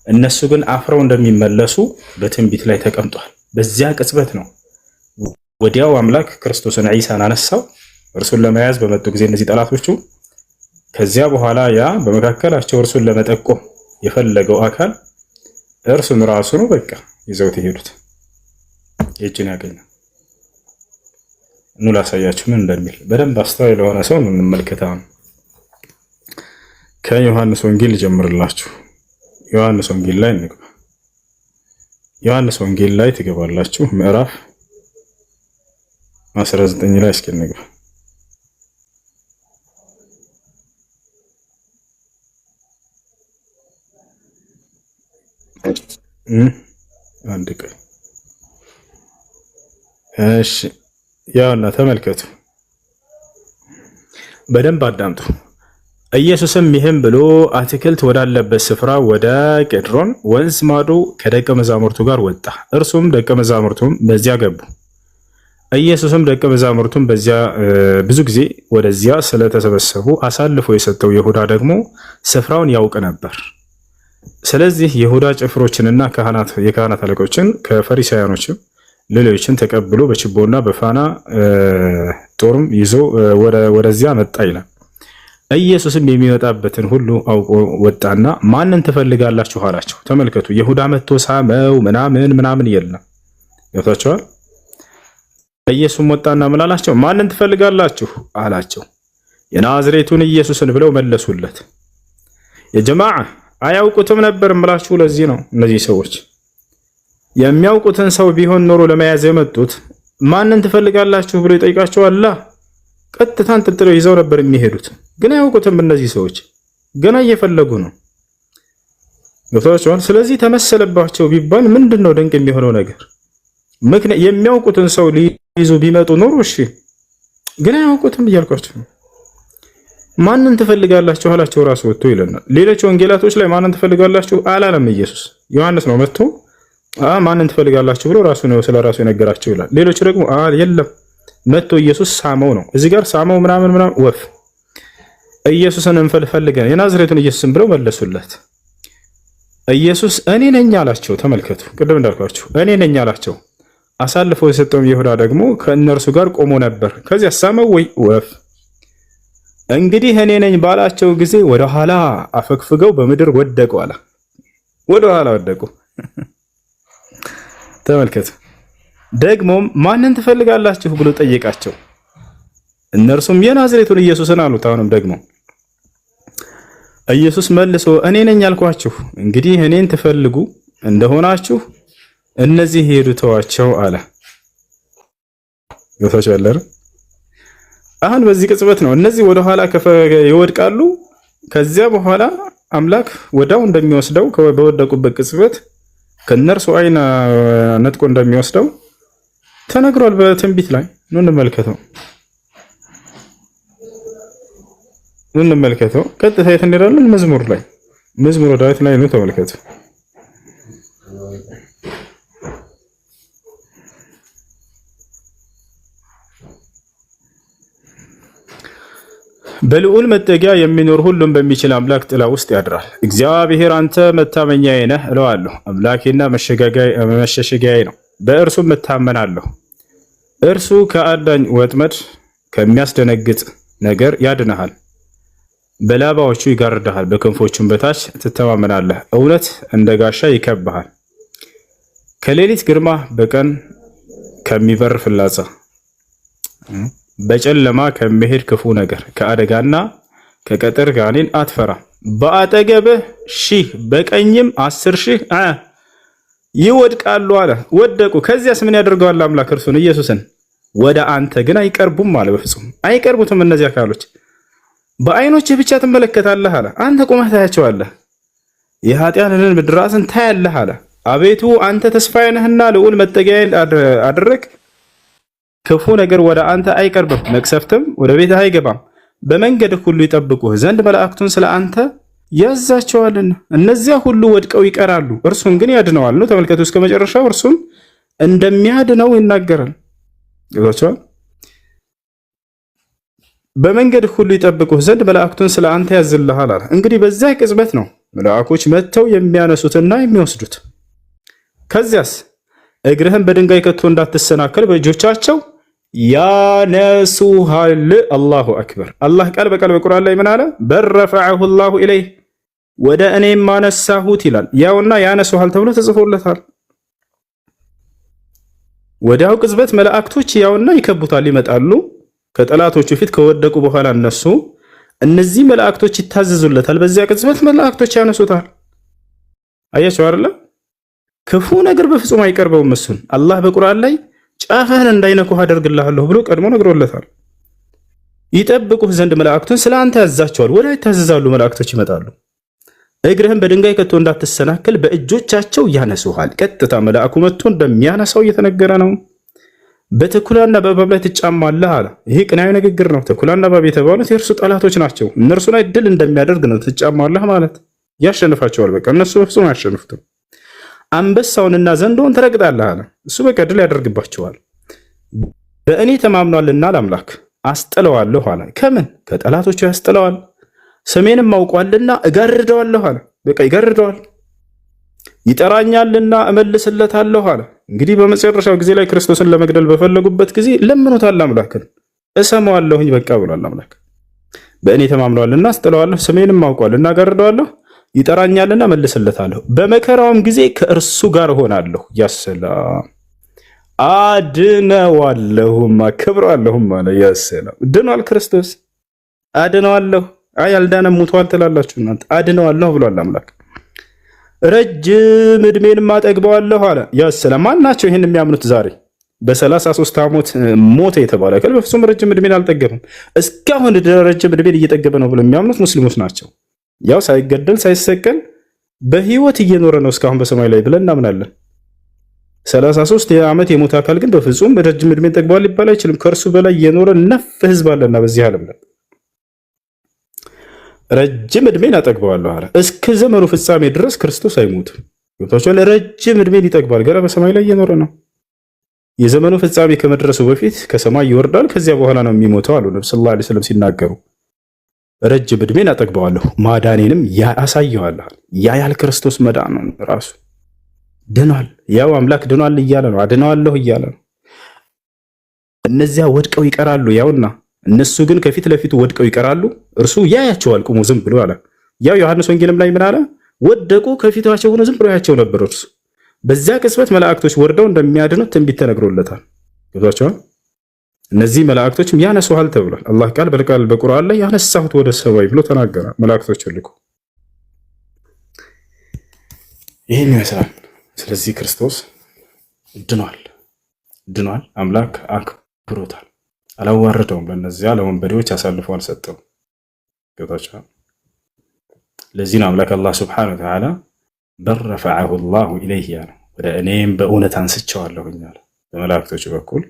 እነሱ ግን አፍረው እንደሚመለሱ በትንቢት ላይ ተቀምጧል። በዚያ ቅጽበት ነው ወዲያው አምላክ ክርስቶስን ዒሳን አነሳው እርሱን ለመያዝ በመጡ ጊዜ እነዚህ ጠላቶቹ። ከዚያ በኋላ ያ በመካከላቸው እርሱን ለመጠቆም የፈለገው አካል እርሱን ራሱ ነው በቃ ይዘውት የሄዱት። የእጅን ያገኛል። ኑ ላሳያችሁ ምን እንደሚል በደንብ አስተዋይ ለሆነ ሰው እንመልከታው። ከዮሐንስ ወንጌል ጀምርላችሁ። ዮሐንስ ወንጌል ላይ እንግባ። ዮሐንስ ወንጌል ላይ ትገባላችሁ። ምዕራፍ 19 ላይ እስኪ እንግባ። አንድ ቀን እሺ፣ ያውና ተመልከቱ፣ በደንብ አዳምጡ። ኢየሱስም ይህም ብሎ አትክልት ወዳለበት ስፍራ ወደ ቄድሮን ወንዝ ማዶ ከደቀ መዛሙርቱ ጋር ወጣ። እርሱም ደቀ መዛሙርቱም በዚያ ገቡ። ኢየሱስም ደቀ መዛሙርቱም በዚያ ብዙ ጊዜ ወደዚያ ስለተሰበሰቡ አሳልፎ የሰጠው ይሁዳ ደግሞ ስፍራውን ያውቅ ነበር። ስለዚህ ይሁዳ ጭፍሮችንና የካህናት አለቆችን ከፈሪሳውያኖችም ሌሎችን ተቀብሎ በችቦና በፋና ጦርም ይዞ ወደዚያ መጣ ይላል። ኢየሱስም የሚመጣበትን ሁሉ አውቆ ወጣና ማንን ትፈልጋላችሁ አላቸው። ተመልከቱ፣ ይሁዳ መጥቶ ሳመው ምናምን የለም። ገብታችኋል? ኢየሱስም ወጣና ምን አላቸው? ማንን ትፈልጋላችሁ አላቸው። የናዝሬቱን ኢየሱስን ብለው መለሱለት። የጀማዓ አያውቁትም ነበር እምላችሁ። ለዚህ ነው እነዚህ ሰዎች የሚያውቁትን ሰው ቢሆን ኖሮ ለመያዝ የመጡት ማንን ትፈልጋላችሁ ብሎ ይጠይቃቸዋል። ቀጥታን ጥጥረው ይዘው ነበር የሚሄዱት። ግን አያውቁትም። እነዚህ ሰዎች ገና እየፈለጉ ነው። ገብታችኋል? ስለዚህ ተመሰለባቸው ቢባል ምንድነው ድንቅ የሚሆነው ነገር? ምክንያት የሚያውቁትን ሰው ሊይዙ ቢመጡ ኖሮ እሺ፣ ግን አያውቁትም እያልኳቸው ነው። ማንን ትፈልጋላችሁ አላቸው። ራሱ ወጥቶ ይለናል። ሌሎች ወንጌላቶች ላይ ማንን ትፈልጋላችሁ አላለም ኢየሱስ። ዮሐንስ ነው መጥቶ ማንን ትፈልጋላችሁ ብሎ ራሱ ነው ስለራሱ የነገራቸው ይላል። ሌሎች ደግሞ የለም መጥቶ ኢየሱስ ሳመው ነው። እዚህ ጋር ሳመው ምናምን ወፍ ኢየሱስን እንፈልገን የናዝሬቱን ኢየሱስን ብለው መለሱለት። ኢየሱስ እኔ ነኝ አላቸው። ተመልከቱ፣ ቅድም እንዳልኳችሁ እኔ ነኝ አላቸው። አሳልፎ የሰጠው ይሁዳ ደግሞ ከእነርሱ ጋር ቆሞ ነበር። ከዚያ ሳመው ወይ ወፍ እንግዲህ እኔ ነኝ ባላቸው ጊዜ ወደ ኋላ አፈግፍገው በምድር ወደቁ አለ። ወደ ኋላ ወደቁ። ተመልከቱ። ደግሞም ማንን ትፈልጋላችሁ ብሎ ጠየቃቸው። እነርሱም የናዝሬቱን ኢየሱስን አሉት። አሁንም ደግሞ ኢየሱስ መልሶ እኔ ነኝ ያልኳችሁ፣ እንግዲህ እኔን ትፈልጉ እንደሆናችሁ እነዚህ ሄዱ ተዋቸው አለ። ገብታችኋል? አሁን በዚህ ቅጽበት ነው እነዚህ ወደ ኋላ ይወድቃሉ። ከዚያ በኋላ አምላክ ወዳው እንደሚወስደው በወደቁበት ቅጽበት ከነርሱ አይን ነጥቆ እንደሚወስደው ተነግሯል በትንቢት ላይ። እንመልከተው። ቀጥታ የት እንሄዳለን? መዝሙር ላይ መዝሙረ ዳዊት ላይ ነው። ተመልከቱ። በልዑል መጠጊያ የሚኖር ሁሉም በሚችል አምላክ ጥላ ውስጥ ያድራል። እግዚአብሔር አንተ መታመኛዬ ነህ እለዋለሁ። አምላኬና መሸሸጊያዬ ነው፣ በእርሱም እታመናለሁ። እርሱ ከአዳኝ ወጥመድ ከሚያስደነግጥ ነገር ያድንሃል። በላባዎቹ ይጋርድሃል፣ በክንፎቹም በታች ትተማመናለህ። እውነት እንደ ጋሻ ይከብሃል። ከሌሊት ግርማ፣ በቀን ከሚበር ፍላጻ፣ በጨለማ ከሚሄድ ክፉ ነገር፣ ከአደጋና ከቀትር ጋኔን አትፈራም። በአጠገብህ 1000 በቀኝም 10,000 ይወድቃሉ አለ። ወደቁ። ከዚያስ ምን ያደርገዋል አምላክ እርሱን ኢየሱስን? ወደ አንተ ግን አይቀርቡም አለ። በፍጹም አይቀርቡትም። እነዚህ አካሎች በአይኖችህ ብቻ ትመለከታለህ አለ። አንተ ቆመህ ታያቸዋለህ። የኃጢአንን ብድራትን ታያለህ አለ። አቤቱ አንተ ተስፋዬ ነህና ልዑል መጠጊያዬን አድርግ። ክፉ ነገር ወደ አንተ አይቀርብም፣ መቅሰፍትም ወደ ቤትህ አይገባም። በመንገድህ ሁሉ ይጠብቁህ ዘንድ መላእክቱን ስለ አንተ ያዛቸዋልና እነዚያ ሁሉ ወድቀው ይቀራሉ፣ እርሱን ግን ያድነዋል ነው። ተመልከቱ እስከ መጨረሻው እርሱን እንደሚያድነው ይናገራል። ይወጣቸዋል። በመንገድህ ሁሉ ይጠብቁህ ዘንድ መላእክቱን ስለ አንተ ያዝልሃል አለ። እንግዲህ በዚያ ቅጽበት ነው መላእኮች መጥተው የሚያነሱትና የሚወስዱት። ከዚያስ እግርህን በድንጋይ ከቶ እንዳትሰናከል በእጆቻቸው ያነሱሃል። አላሁ አክበር። አላህ ቃል በቃል በቁርአን ላይ ምን አለ? በረፈዐሁ ላሁ ኢለይህ ወደ እኔም አነሳሁት ይላል። ያውና ያነሱሃል ተብሎ ተጽፎለታል። ወዲያው ቅጽበት መላእክቶች ያውና ይከቡታል፣ ይመጣሉ። ከጠላቶቹ ፊት ከወደቁ በኋላ እነዚህ መላእክቶች ይታዘዙለታል። በዚያ ቅጽበት መላእክቶች ያነሱታል። አያችሁ አይደለ? ክፉ ነገር በፍጹም አይቀርበውም። እሱን አላህ በቁርአን ላይ ጫፍህን እንዳይነኩህ አደርግልሃለሁ ብሎ ቀድሞ ነግሮለታል። ይጠብቁህ ዘንድ መላእክቱን ስለ አንተ ያዛቸዋል። ወዲያ ይታዘዛሉ፣ መላእክቶች ይመጣሉ። እግርህን በድንጋይ ከቶ እንዳትሰናከል በእጆቻቸው ያነሱሃል። ቀጥታ መልአኩ መጥቶ እንደሚያነሳው እየተነገረ ነው። በተኩላና በእባብ ላይ ትጫማለህ አለ። ይሄ ቅናዊ ንግግር ነው። ተኩላና እባብ የተባሉት የእርሱ ጠላቶች ናቸው። እነርሱ ላይ ድል እንደሚያደርግ ነው። ትጫማለህ ማለት ያሸንፋቸዋል። በቃ እነሱ በፍጹም አያሸንፉትም። አንበሳውንና ዘንዶውን ትረግጣለህ አለ። እሱ በቃ ድል ያደርግባቸዋል። በእኔ ተማምኗልና ለአምላክ አስጥለዋለሁ አለ። ከምን? ከጠላቶቹ ያስጥለዋል። ስሜንም አውቋልና እጋርደዋለሁ አለ። በቃ ይጋርደዋል። ይጠራኛልና እመልስለታለሁ አለ። እንግዲህ በመጨረሻው ጊዜ ላይ ክርስቶስን ለመግደል በፈለጉበት ጊዜ ለምኑታል አምላክን። እሰማዋለሁኝ በቃ ብሏል አምላክ። በእኔ ተማምኗልና አስጥለዋለሁ፣ ስሜንም አውቋልና እጋርደዋለሁ፣ ይጠራኛልና እመልስለታለሁ፣ በመከራውም ጊዜ ከእርሱ ጋር እሆናለሁ። ያሰላም አድነዋለሁም አከብረዋለሁም አለ። ያሰላም ድኗል ክርስቶስ። አድነዋለሁ። አይ አልዳነም ሙቷል ትላላችሁ እናንተ። አድነዋለሁ ብሏል አምላክ። ረጅም እድሜንም አጠግበዋለሁ አለ። ያሰላም ማን ናቸው ይህን የሚያምኑት? ዛሬ በ33 ዓመት ሞተ የተባለ ከል በፍጹም ረጅም እድሜን አልጠገበም። እስካሁን ረጅም እድሜን እየጠገበ ነው ብሎ የሚያምኑት ሙስሊሞች ናቸው። ያው ሳይገደል ሳይሰቀል በህይወት እየኖረ ነው እስካሁን በሰማይ ላይ ብለን እናምናለን። 33 ዓመት የሞተ አካል ግን በፍጹም ረጅም እድሜን ጠግበዋል ሊባል አይችልም። ከእርሱ በላይ የኖረ ነፍ ህዝብ አለና በዚህ ዓለም ላይ ረጅም እድሜን አጠግበዋለሁ አለ። እስከ ዘመኑ ፍጻሜ ድረስ ክርስቶስ አይሞትም። ገብቷችኋል? ረጅም እድሜን ይጠግባል። ገና በሰማይ ላይ እየኖረ ነው። የዘመኑ ፍጻሜ ከመድረሱ በፊት ከሰማይ ይወርዳል። ከዚያ በኋላ ነው የሚሞተው አሉ ነብዩ ሰለላሁ ዐለይሂ ወሰለም ሲናገሩ። ረጅም እድሜን አጠግበዋለሁ ማዳኔንም ያሳየዋለሁ። ያ ያል ክርስቶስ መዳን ነው ራሱ። ድኗል። ያው አምላክ ድኗል እያለ ነው፣ አድነዋለሁ እያለ ነው። እነዚያ ወድቀው ይቀራሉ። ያውና እነሱ ግን ከፊት ለፊቱ ወድቀው ይቀራሉ። እርሱ ያያቸዋል ቁሙ ዝም ብሎ አለ። ያው ዮሐንስ ወንጌልም ላይ ምን አለ? ወደቁ ከፊታቸው ሆኖ ዝም ብሎ ያያቸው ነበር። እርሱ በዚያ ቅጽበት መላእክቶች ወርደው እንደሚያድኑት ትንቢት ተነግሮለታል። ገብቷቸዋል። እነዚህ መላእክቶችም ያነሱሃል ተብሏል። አላህ ቃል በቃል በቁርአን ላይ ያነሳሁት ወደ ሰማይ ብሎ ተናገረ። መላእክቶች ልኮ ይህን ይመስላል። ስለዚህ ክርስቶስ ድኗል። አምላክ አክብሮታል፣ አላዋረደውም። ለነዚያ ለወንበዴዎች አሳልፎ አልሰጠውም። ገብቷቸዋል። ለዚህ ነው አምላክ አላህ ሱብሓነሁ ወተዓላ በል ረፈዐሁ ላሁ ኢለይህ ያለ ወደ እኔም በእውነት አንስቼዋለሁኝ አለ። በመላእክቶች በኩል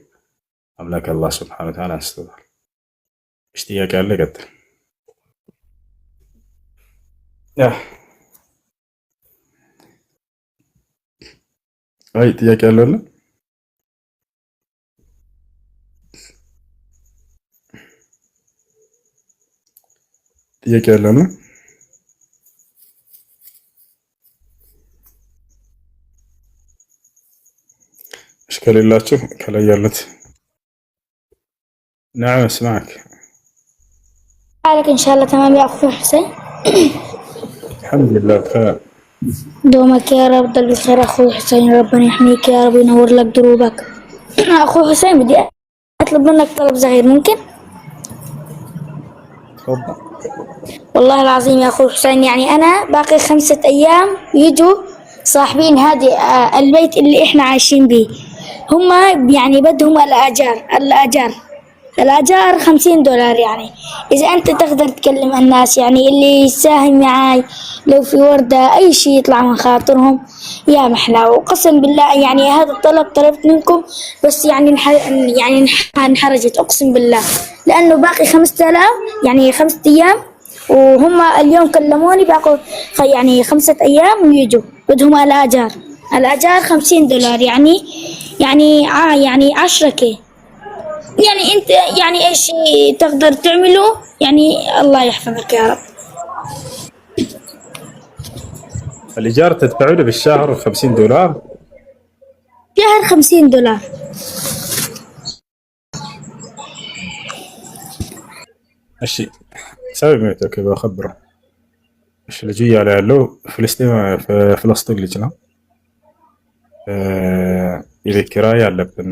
አምላክ አላህ ሱብሓነሁ ወተዓላ አንስቶታል። እሺ ጥያቄ አለ? ቀጥል። አይ ጥያቄ አለ? ጥያቄ አለ ነው? እሺ ከሌላችሁ ከላይ ያሉት نعم اسمعك. حالك إن شاء الله تمام يا أخوي حسين؟ الحمد لله بخير. دومك يا رب ضل بخير أخوي حسين، ربنا يحميك يا رب وينور لك دروبك. أخوي حسين بدي أطلب منك طلب صغير ممكن؟ تفضل. والله العظيم يا أخوي حسين يعني أنا باقي 5 أيام يجوا صاحبين هذه البيت اللي إحنا عايشين به، هم يعني بدهم الأجار $50 يعني. إذا أنت تقدر تكلم الناس يعني اللي يساهم معاي لو في وردة أي شيء يطلع من خاطرهم يا محلاه. وقسم بالله يعني هذا الطلب طلبت منكم بس يعني انحرجت أقسم بالله، لأنه باقي 5000 يعني 5 أيام، وهم اليوم كلموني باقي يعني 5 أيام ويجوا بدهم الأجار $50 يعني 10K. يعني انت يعني ايش تقدر تعمله يعني الله يحفظك يا رب. الإيجار تدفعوا له بالشهر $50؟ شهر $50. እሺ ሰው የሚያውቀው በخبره እሺ ልጅ እያለ ያለው ፍልስጤም ልጅ ነው። የቤት ኪራይ ያለብን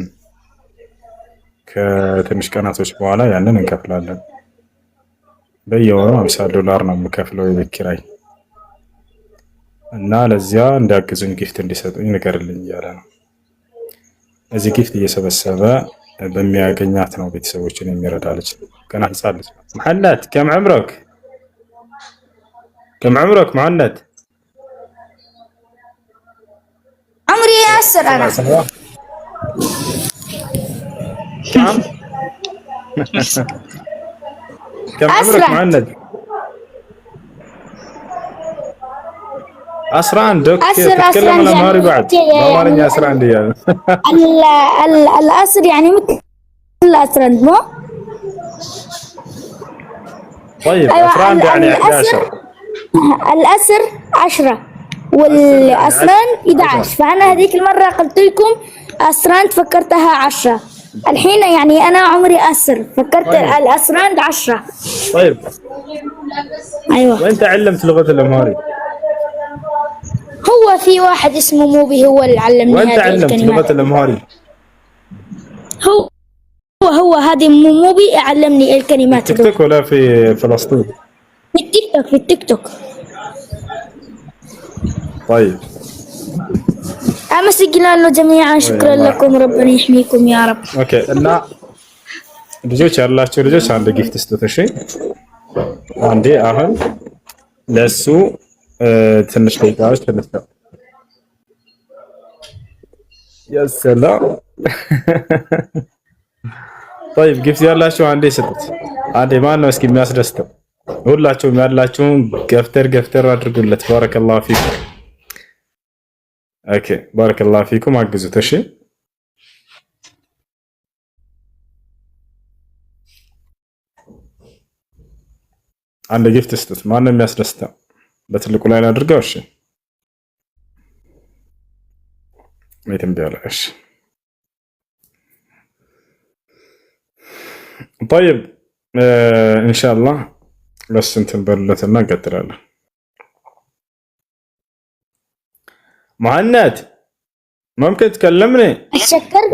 ከትንሽ ቀናቶች በኋላ ያንን እንከፍላለን። በየወሩ $50 ነው የምከፍለው የቤት ኪራይ እና ለዚያ እንዳግዙኝ ጊፍት እንዲሰጡኝ ንገርልኝ እያለ ነው። እዚህ ጊፍት እየሰበሰበ በሚያገኛት ነው ቤተሰቦችን የሚረዳ ልጅ ገና ህፃን ልጅ። መሐመድ كم عمرك مهند؟ عمري 10 أنا. كم عمرك مهند؟ 11. تتكلم الأمهري بعد؟ الأمهري 11 يعني. الأسر يعني مثل الأسر مو؟ طيب أيوة 11 يعني 11. الأسر 10 والأسران 11، فأنا هذيك المرة قلت لكم أسران فكرتها 10. الحين يعني أنا عمري 10 فكرت طيب. الأسران 10. طيب أيوة. وين تعلمت لغة الأمهري؟ هو في واحد اسمه موبي هو اللي علمني هذه الكلمات. وين تعلمت لغة الأمهري؟ هو هذه موبي علمني الكلمات. في التيك توك ولا في فلسطين؟ في التيك توك. طيب أمسك لنا جميعا شكرا لكم ربنا يحميكم يا رب. ኦኬ እና ልጆች ያላችሁ ልጆች አንድ ጊፍት ስጡት። እሺ አንዴ አሁን ለሱ ትንሽ ደቂቃዎች ተነስተው ያሰላ طيب ጊፍት ያላችሁ አንዴ ስጡት። አንዴ ማን ነው እስኪ የሚያስደስተው? ሁላችሁም ያላችሁን ገፍተር አድርጉለት። ባረከላሁ ፊኩም። ኦኬ ባረከላሁ ፊኩም። አግዙት። እሺ አንድ ጊፍት ስጡት። ማን ነው የሚያስደስተው? በትልቁ ላይ አድርገው። እሺ ما يتنبيعلاش. طيب إن شاء الله بس أنت نبرلتنا نقدر له مهند ممكن تكلمني؟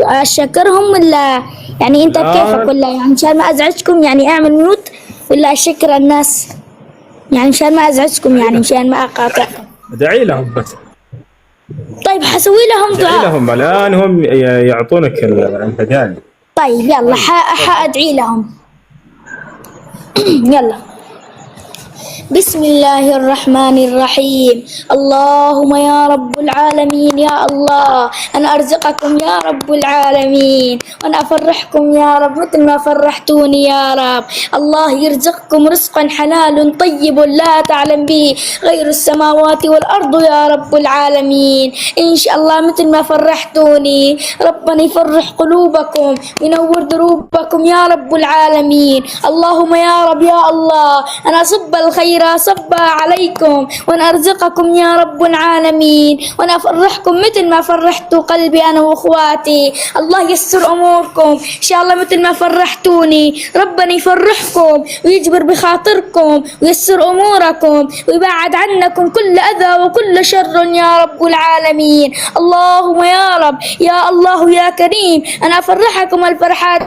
أشكرهم ولا يعني أنت بكيفك ولا يعني مشان ما أزعجكم يعني أعمل ميوت ولا أشكر الناس يعني مشان ما أزعجكم يعني مشان ما أقاطعكم. ادعي لهم بس. طيب حسوي لهم دعاء. ادعي لهم الآن هم يعطونك الهدايا. طيب يلا حأدعي لهم. يلا. بسم الله الرحمن الرحيم. اللهم يا رب العالمين يا الله أنا أرزقكم يا رب العالمين وأنا أفرحكم يا رب مثل ما فرحتوني يا رب. الله يرزقكم رزقا حلال طيب لا تعلم به غير السماوات والأرض يا رب العالمين. إن شاء الله مثل ما فرحتوني ربنا يفرح قلوبكم وينور دروبكم يا رب العالمين. اللهم يا رب يا الله أنا أصب الخير صب عليكم وأن أرزقكم يا رب العالمين وأنا أفرحكم مثل ما فرحت قلبي أنا وأخواتي. الله يسر أموركم إن شاء الله مثل ما فرحتوني ربنا يفرحكم ويجبر بخاطركم ويسر أموركم ويبعد عنكم كل أذى وكل شر يا رب العالمين. اللهم يا رب يا الله يا كريم أنا أفرحكم الفرحات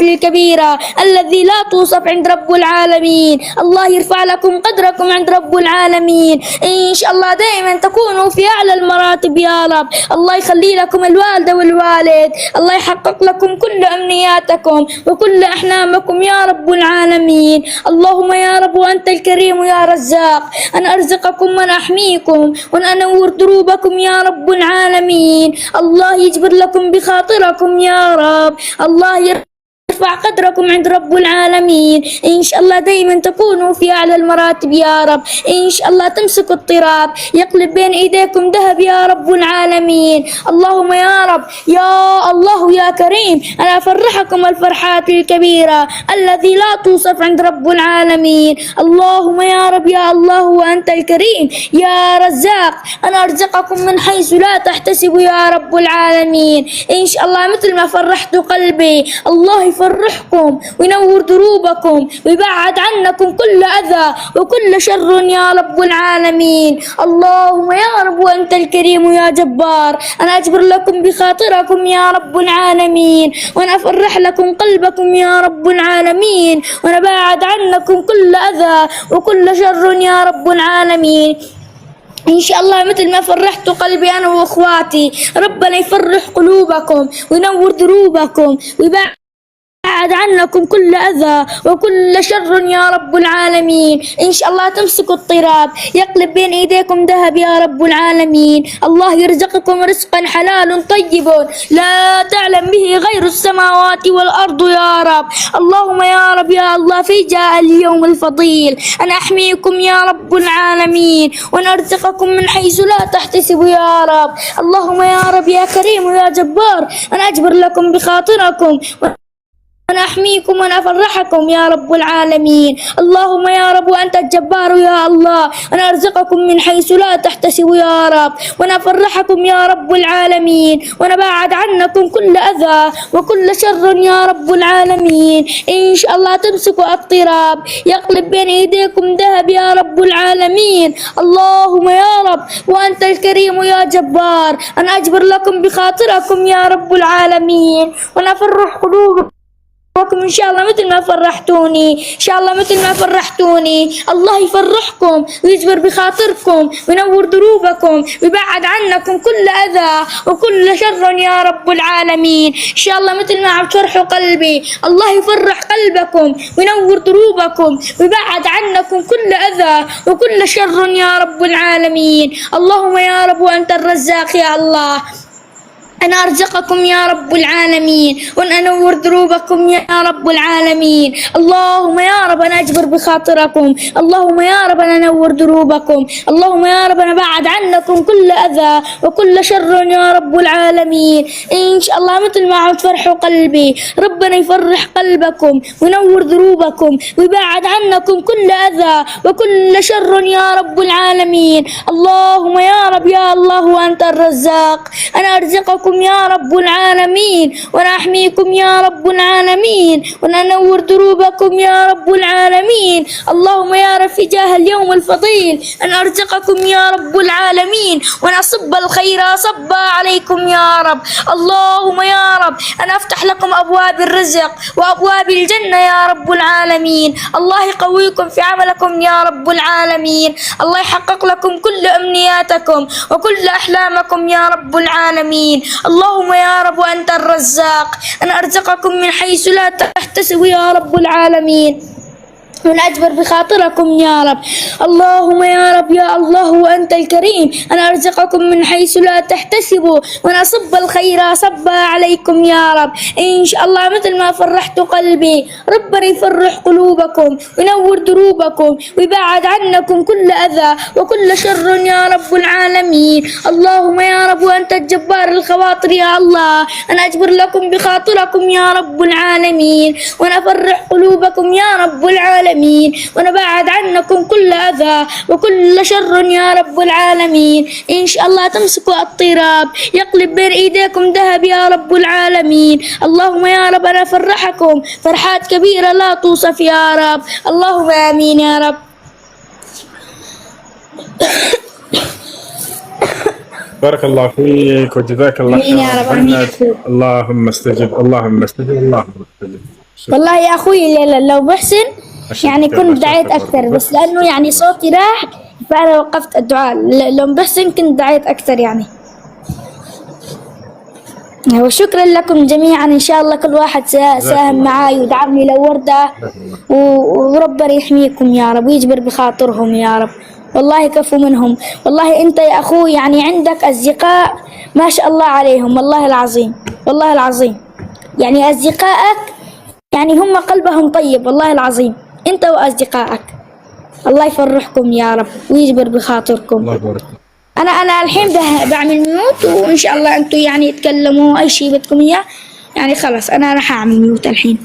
الكبيرة الذي لا توصف عند رب العالمين. الله يرفع لكم قدركم عند رب العالمين. إن شاء الله دائما تكونوا في أعلى المراتب يا رب. الله يخلي لكم الوالدة والوالد. الله يحقق لكم كل أمنياتكم وكل أحلامكم يا رب العالمين. اللهم يا رب وأنت الكريم يا رزاق أنا أرزقكم وأنا أحميكم وأنا أنور دروبكم يا رب العالمين. الله يجبر لكم بخاطركم يا رب. الله يرفع قدركم عند رب العالمين. إن شاء الله دائما تكونوا في أعلى المراتب يا رب. إن شاء الله تمسكوا الطراب يقلب بين إيديكم ذهب يا رب العالمين. اللهم يا رب يا الله يا كريم أنا أفرحكم الفرحات الكبيرة الذي لا توصف عند رب العالمين. اللهم يا رب يا الله وأنت الكريم يا رزاق أنا أرزقكم من حيث لا تحتسب يا رب العالمين. إن شاء الله مثل ما فرحت قلبي الله يفرحكم وينور دروبكم ويبعد عنكم كل أذى وكل شر يا رب العالمين. اللهم يا رب وأنت الكريم يا جبار أنا أجبر لكم بخاطركم يا رب العالمين وأنا أفرح لكم قلبكم يا رب العالمين وأنا بعد عنكم كل أذى وكل شر يا رب العالمين. إن شاء الله مثل ما فرحت قلبي أنا وأخواتي ربنا يفرح قلوبكم وينور دروبكم ويبعد عنكم كل أذى وكل شر يا رب العالمين. إن شاء الله تمسكوا الطراب يقلب بين إيديكم ذهب يا رب العالمين. الله يرزقكم رزقا حلال طيب لا تعلم به غير السماوات والأرض يا رب. اللهم يا رب يا الله في جاء اليوم الفضيل أنا أحميكم يا رب العالمين ونرزقكم من حيث لا تحتسب يا رب. اللهم يا رب يا كريم يا جبار أنا أجبر لكم بخاطركم أنا أحميكم وأنا أفرحكم يا رب العالمين. اللهم يا رب وأنت الجبار يا الله أنا أرزقكم من حيث لا تحتسب يا رب وأنا أفرحكم يا رب العالمين وأنا بعد عنكم كل أذى وكل شر يا رب العالمين. إن شاء الله تمسكوا الطراب يقلب بين إيديكم ذهب يا رب العالمين. اللهم يا رب وأنت الكريم يا جبار أنا أجبر لكم بخاطركم يا رب العالمين وأنا أفرح قلوبكم إن شاء الله مثل ما فرحتوني. إن شاء الله مثل ما فرحتوني الله يفرحكم ويجبر بخاطركم وينور دروبكم ويبعد عنكم كل أذى وكل شر يا رب العالمين. إن شاء الله مثل ما عم تفرحوا قلبي الله يفرح قلبكم وينور دروبكم ويبعد عنكم كل أذى وكل شر يا رب العالمين. اللهم يا رب وأنت الرزاق يا الله أنا أرزقكم يا رب العالمين وأن أنور دروبكم يا رب العالمين. اللهم يا رب أنا أجبر بخاطركم. اللهم يا رب أنا أنور دروبكم. اللهم يا رب أنا بعد عنكم كل أذى وكل شر يا رب العالمين. إن شاء الله مثل ما عم تفرحوا قلبي ربنا يفرح قلبكم وينور دروبكم ويبعد عنكم كل أذى وكل شر يا رب العالمين. اللهم يا رب يا الله وأنت الرزاق أنا أرزقكم أرزقكم يا رب العالمين، وأنا أحميكم يا رب العالمين، وأنا أنور دروبكم يا رب العالمين. اللهم يا رب في جاه اليوم الفضيل أن أرزقكم يا رب العالمين، وأنا أصب الخير صبا عليكم يا رب. اللهم يا رب أنا أفتح لكم أبواب الرزق وأبواب الجنة يا رب العالمين. الله يقويكم في عملكم يا رب العالمين. الله يحقق لكم كل أمنياتكم وكل أحلامكم يا رب العالمين. اللهم يا رب وأنت الرزاق، أنا أرزقكم من حيث لا تحتسب يا رب العالمين، ونأجبر بخاطركم يا رب. اللهم يا رب يا الله وأنت الكريم، أنا أرزقكم من حيث لا تحتسبوا، ونصب الخير صبا عليكم يا رب. إن شاء الله مثل ما فرحت قلبي ربنا يفرح قلوبكم وينور دروبكم ويبعد عنكم كل أذى وكل شر يا رب العالمين. اللهم يا رب وأنت الجبار الخواطر يا الله، أنا أجبر لكم بخاطركم يا رب العالمين، وأنا أفرح قلوبكم يا رب العالمين، ونبعد عنكم كل أذى وكل شر يا رب العالمين. إن شاء الله تمسكوا الطراب يقلب بين إيديكم ذهب يا رب العالمين. اللهم يا رب أنا أفرحكم فرحات كبيرة لا توصف يا رب. اللهم آمين يا رب. بارك الله فيك وجزاك الله آمين يا رب. آمين. اللهم استجب اللهم استجب اللهم استجب. والله يا أخوي لو بحسن يعني كنت دعيت أكثر، بس لأنه يعني صوتي راح فأنا وقفت الدعاء. لو بحسن كنت دعيت أكثر يعني. وشكرا لكم جميعا، إن شاء الله كل واحد ساهم معاي ودعمني لو وردة، وربنا يحميكم يا رب ويجبر بخاطرهم يا رب. والله كفو منهم. والله أنت يا أخوي يعني عندك أصدقاء ما شاء الله عليهم، والله العظيم والله العظيم. يعني أصدقائك يعني هم قلبهم طيب والله العظيم، أنت وأصدقائك. الله يفرحكم يا رب ويجبر بخاطركم. الله يبارك. أنا الحين بعمل ميوت، وإن شاء الله أنتوا يعني يتكلموا أي شيء بدكم إياه يعني خلاص أنا راح أعمل ميوت الحين.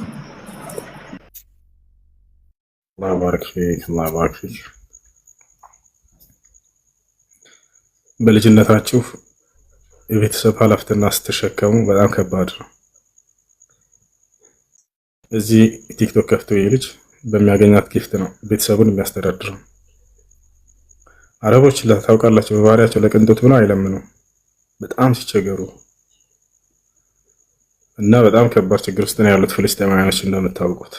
الله يبارك فيك الله يبارك فيك። በልጅነታችሁ የቤተሰብ ኃላፊነትና ስትሸከሙ በጣም ከባድ ነው። እዚህ ቲክቶክ ከፍቶ ልጅ በሚያገኛት ጊፍት ነው ቤተሰቡን የሚያስተዳድረው። አረቦች ታውቃላችሁ በባህሪያቸው ለቅንጦት ብለው አይለምኑም በጣም ሲቸገሩ እና በጣም ከባድ ችግር ውስጥ ነው ያሉት ፍልስጤማውያኖች እንደምታውቁት።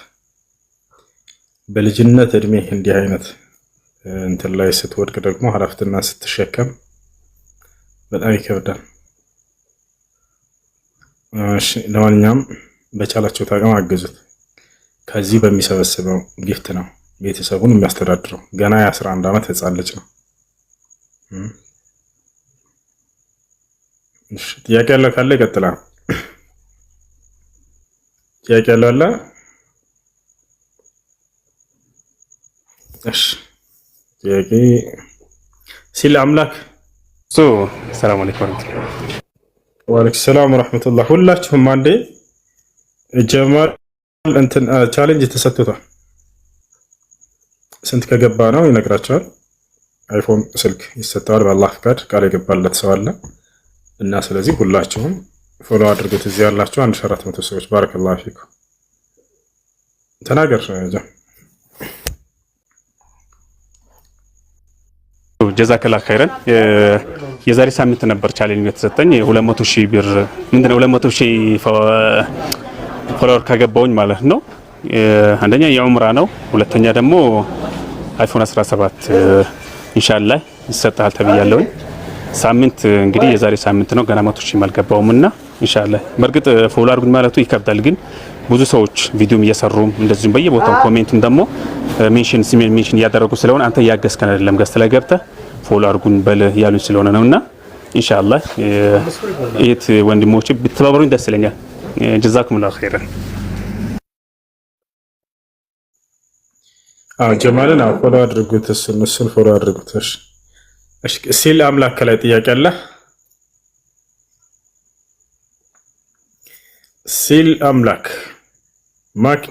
በልጅነት እድሜ እንዲህ አይነት እንትን ላይ ስትወድቅ ደግሞ ኃላፊነትና ስትሸከም በጣም ይከብዳል። እሺ ለማንኛውም በቻላቸው ታቅም አገዙት። ከዚህ በሚሰበስበው ጊፍት ነው ቤተሰቡን የሚያስተዳድረው። ገና የ11 ዓመት ህፃን ልጅ ነው። እሺ ጥያቄ ያለው ካለ ይቀጥላል። ጥያቄ ያለው አለ? እሺ ጥያቄ ሲል አምላክ ሰላም አለይኩም ወአለይኩም ሰላም ወራህመቱላህ። ሁላችሁም አንዴ ጀማል እንትን ቻሌንጅ ተሰጥቷል። ስንት ከገባ ነው ይነግራቸዋል። አይፎን ስልክ ይሰጣል በአላህ ፍቃድ ቃል የገባለት ሰው አለ እና ስለዚህ ሁላችሁም ፎሎ አድርጉት። እዚህ ያላችሁ 1400 ሰዎች ባረከላሁ ፊኩም። ተናገር ጀዛከላ ኸይረን። የዛሬ ሳምንት ነበር ቻሌንጅ የተሰጠኝ 200,000 ብር ምንድነው 200,000 ፎሎወር ከገባውኝ ማለት ነው። አንደኛ የዑምራ ነው፣ ሁለተኛ ደግሞ አይፎን 17 ኢንሻአላህ ይሰጣል ተብያለሁኝ። ሳምንት እንግዲህ የዛሬ ሳምንት ነው፣ ገና 100,000 አልገባውምና ኢንሻአላህ በርግጥ ፎሎ አድርጉኝ ማለቱ ይከብዳል፣ ግን ብዙ ሰዎች ቪዲዮም እየሰሩም እንደዚህም በየቦታው ኮሜንቱም ደግሞ ሜንሽን እያደረጉ ስለሆነ አንተ ያገዝከን አይደለም ገዝተ ላይ ገብተህ ፎሎ አድርጉኝ በል ያሉኝ ስለሆነ ነውና ኢንሻአላህ እህት ወንድሞች ብትተባበሩኝ ደስ ይለኛል። ጀዛኩሙላሁ ኸይረን። ጀማልን ፎሎ አድርጉት፣ እሱን ፎሎ አድርጉት። እሺ ሲል አምላክ ላይ ጥያቄ አለ? ሲል አምላክ ማክ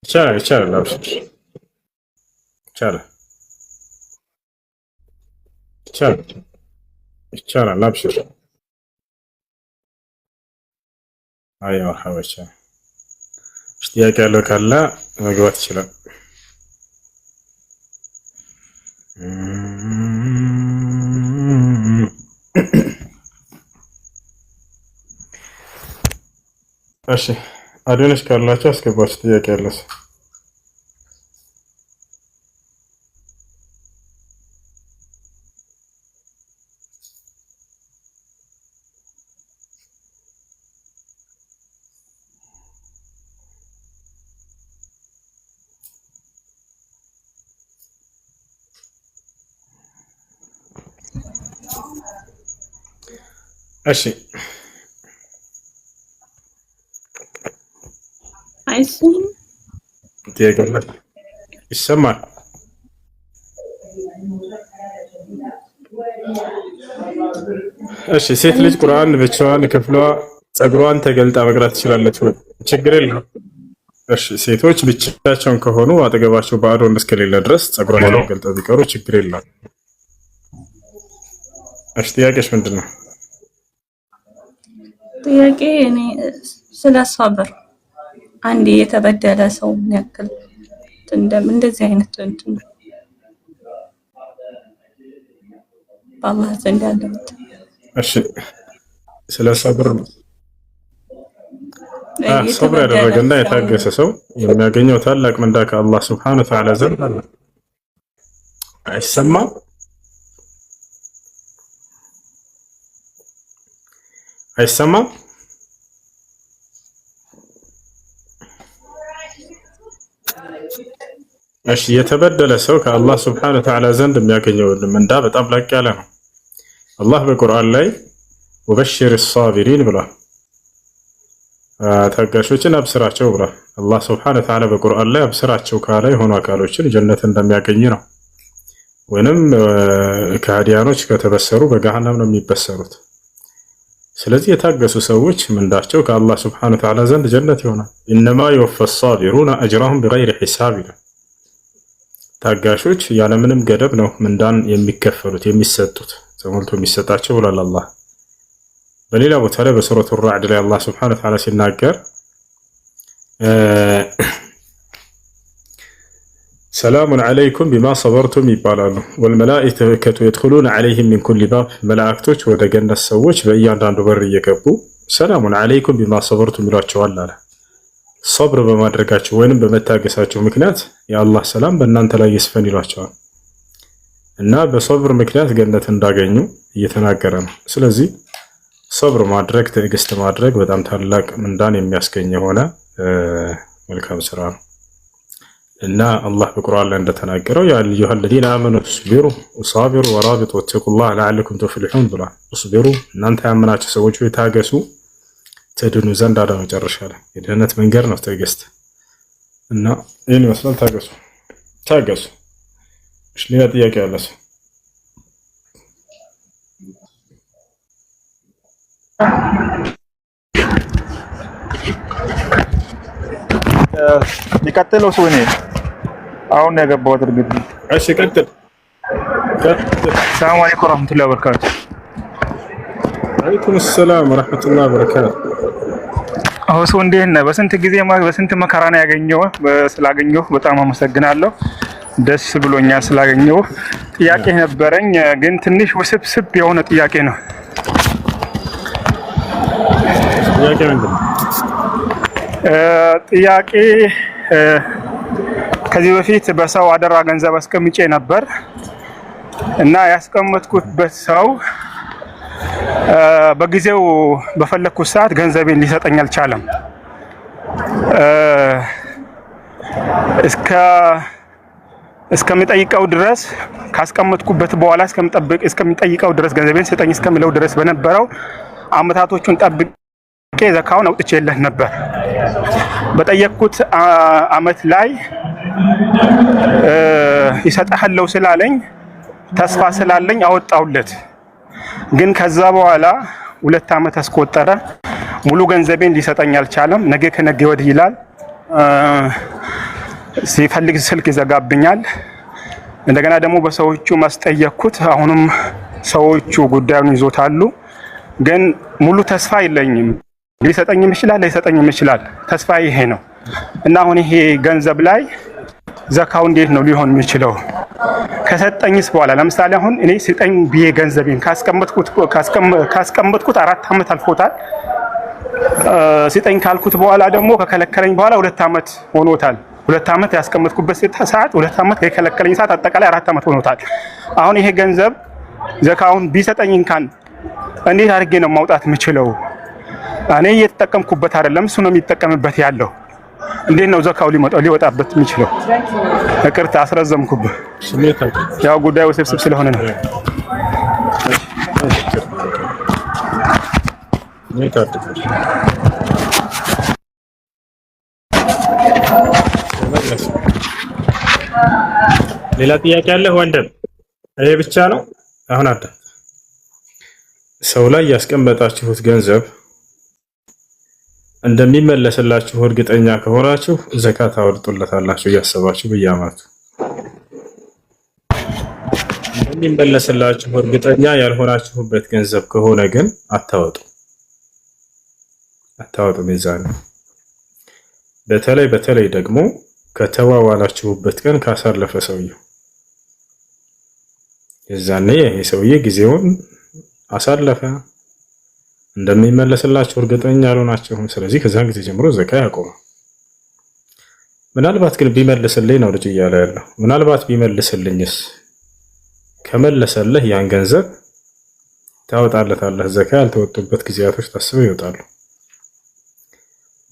ይቻላል አብሽር ይቻላል ይቻላል። አብሽር። አይ መርሐባ። ይቻላል። ጥያቄ ያለው ካለ መግባት ይችላል። እሺ አዶንስ ካላችሁ አስገባችሁ። ጥያቄ ያለው እሺ አይሰማም? ይሰማል። እሺ ሴት ልጅ ቁርአን ብቻዋን ክፍሏ ጸጉሯን ተገልጣ መቅራት ትችላለች ወይ? ችግር የለም። እሺ ሴቶች ብቻቸውን ከሆኑ አጠገባቸው ባዶ እስከሌለ ድረስ ጸጉሯን ተገልጠው ቢቀሩ ችግር የለም። እሺ ጥያቄሽ ምንድን ነው? ጥያቄ እኔ ስለ ሰብር አንድ የተበደለ ሰው ያክል እንደዚህ አይነት እንትን በአላህ ዘንድ ያለው። እሺ ስለ ሰብር ሰብር ያደረገና የታገሰ ሰው የሚያገኘው ታላቅ ምንዳ ከአላህ Subhanahu Wa Ta'ala ዘንድ አለ። አይሰማም? አይሰማም? እሺ የተበደለ ሰው ከአላህ Subhanahu Wa Ta'ala ዘንድ የሚያገኘው ምንዳ በጣም ላቅ ያለ ነው። አላህ በቁርአን ላይ ወበሽር الصابرين ብሏል። ታጋሾችን አብስራቸው ብሏል። አላህ Subhanahu Wa Ta'ala በቁርአን ላይ አብስራቸው ካለ የሆኑ አካሎችን ጀነት እንደሚያገኝ ነው። ወይንም ከሃዲያኖች ከተበሰሩ በገሃነም ነው የሚበሰሩት። ስለዚህ የታገሱ ሰዎች ምንዳቸው ከአላህ Subhanahu Wa Ta'ala ዘንድ ጀነት ይሆናል። ኢነማ يوفى الصابرون أجرهم بغير حساب። ታጋሾች ያለምንም ገደብ ነው ምንዳን የሚከፈሉት የሚሰጡት ተሞልቶ የሚሰጣቸው ብሏል አላህ። በሌላ ቦታ ላይ በሱረቱ الرعد ላይ አላህ Subhanahu Wa Ta'ala ሲናገር ሰላሙን ዐለይኩም ቢማ ሰበርቱም ይባላሉ። ወልመላኢከቱ የድኹሉነ ዐለይሂም ሚን ኩሊ ባብ። መላእክቶች ወደ ገነት ሰዎች በእያንዳንዱ በር እየገቡ ሰላሙን ዐለይኩም ቢማ ሰበርቱም ይሏቸዋል አለ። ሰብር በማድረጋቸው ወይንም በመታገሳቸው ምክንያት የአላህ ሰላም በእናንተ ላይ ይስፈን ይሏቸዋል እና በሰብር ምክንያት ገነት እንዳገኙ እየተናገረ ነው። ስለዚህ ሰብር ማድረግ ትዕግስት ማድረግ በጣም ታላቅ ምንዳን የሚያስገኝ የሆነ መልካም ስራ ነው እና አላህ በቁርአን ላይ እንደተናገረው ያ አዩሃ الذين آمنوا اصبروا وصابروا ورابطوا واتقوا الله لعلكم تفلحون ብሏል። اصبروا እናንተ ያመናችሁ ሰዎች ሆይ ታገሱ ትድኑ ዘንድ አለ መጨረሻ ላይ የድህነት መንገድ ነው ትዕግስት እና ይህን ይመስላል። ታገሱ። እሺ ሌላ ጥያቄ አለ? የሚቀጥለው ሰው እኔ አሁን ነው የገባሁት። እርግጥ እሺ ቀጥል። ሰላም አለይኩም ወራህመቱላሂ ወበረካቱ። ወአለይኩም ሰላም ወራህመቱላሂ ወበረካቱ። አሁን እንዴት ነህ? በስንት ጊዜ በስንት መከራ ነው ያገኘው። ስላገኘው በጣም አመሰግናለሁ። ደስ ብሎኛል ስላገኘው። ጥያቄ ነበረኝ ግን ትንሽ ውስብስብ የሆነ ጥያቄ ነው። ጥያቄ ምንድን ነው? ጥያቄ ከዚህ በፊት በሰው አደራ ገንዘብ አስቀምጬ ነበር እና ያስቀመጥኩበት ሰው በጊዜው በፈለኩት ሰዓት ገንዘቤን ሊሰጠኝ አልቻለም። እስከሚጠይቀው ድረስ ካስቀመጥኩበት በኋላ እስከሚጠይቀው ድረስ ገንዘቤን ስጠኝ እስከሚለው ድረስ በነበረው አመታቶቹን ጠብቄ ዘካውን አውጥቼለት ነበር። በጠየቅኩት አመት ላይ ይሰጣለው ስላለኝ ተስፋ ስላለኝ አወጣውለት። ግን ከዛ በኋላ 2 አመት አስቆጠረ። ሙሉ ገንዘቤን ሊሰጠኝ አልቻለም። ነገ ከነገ ወዲህ ይላል። ሲፈልግ ስልክ ይዘጋብኛል እንደገና ደግሞ በሰዎቹ ማስጠየቅኩት። አሁንም ሰዎቹ ጉዳዩን ይዞታሉ፣ ግን ሙሉ ተስፋ የለኝም። ሊሰጠኝም ይችላል ላይሰጠኝም ይችላል። ተስፋ ይሄ ነው እና አሁን ይሄ ገንዘብ ላይ ዘካው እንዴት ነው ሊሆን የሚችለው? ከሰጠኝስ በኋላ ለምሳሌ አሁን እኔ ስጠኝ ብዬ ገንዘቤን ካስቀመጥኩት 4 ዓመት አልፎታል። ስጠኝ ካልኩት በኋላ ደግሞ ከከለከለኝ በኋላ 2 ዓመት ሆኖታል። 2 ዓመት ያስቀመጥኩበት ሰዓት 2 ዓመት ከከለከለኝ ሰዓት አጠቃላይ 4 ዓመት ሆኖታል። አሁን ይሄ ገንዘብ ዘካውን ቢሰጠኝ እንኳን እንዴት አድርጌ ነው ማውጣት የምችለው? እኔ እየተጠቀምኩበት አይደለም፣ እሱ ነው የሚጠቀምበት ያለው። እንዴት ነው ዘካው ሊወጣበት የሚችለው? ይቅርታ አስረዘምኩብህ። ያው ጉዳዩ ውስብስብ ስለሆነ ነው። ሌላ ጥያቄ አለ ወንድም? ይሄ ብቻ ነው? አሁን አዳ ሰው ላይ ያስቀመጣችሁት ገንዘብ እንደሚመለስላችሁ እርግጠኛ ከሆናችሁ ዘካት አወርጡለታላችሁ እያሰባችሁ በየዓመቱ። እንደሚመለስላችሁ እርግጠኛ ያልሆናችሁበት ገንዘብ ከሆነ ግን አታወጡ። ሚዛን በተለይ ደግሞ ከተዋዋላችሁበት ቀን ካሳለፈ ሰውየው የዛኔ ይሄ ሰውዬ ጊዜውን አሳለፈ እንደሚመለስላችሁ እርግጠኛ አልሆናችሁም። ስለዚህ ከዛን ጊዜ ጀምሮ ዘካ ያቆማል። ምናልባት ግን ቢመልስልኝ ነው ልጅ እያለ ያለው። ምናልባት ቢመልስልኝስ? ከመለሰልህ ያን ገንዘብ ታወጣለታለህ። ዘካ ያልተወጡበት ጊዜያቶች ታስበው ይወጣሉ።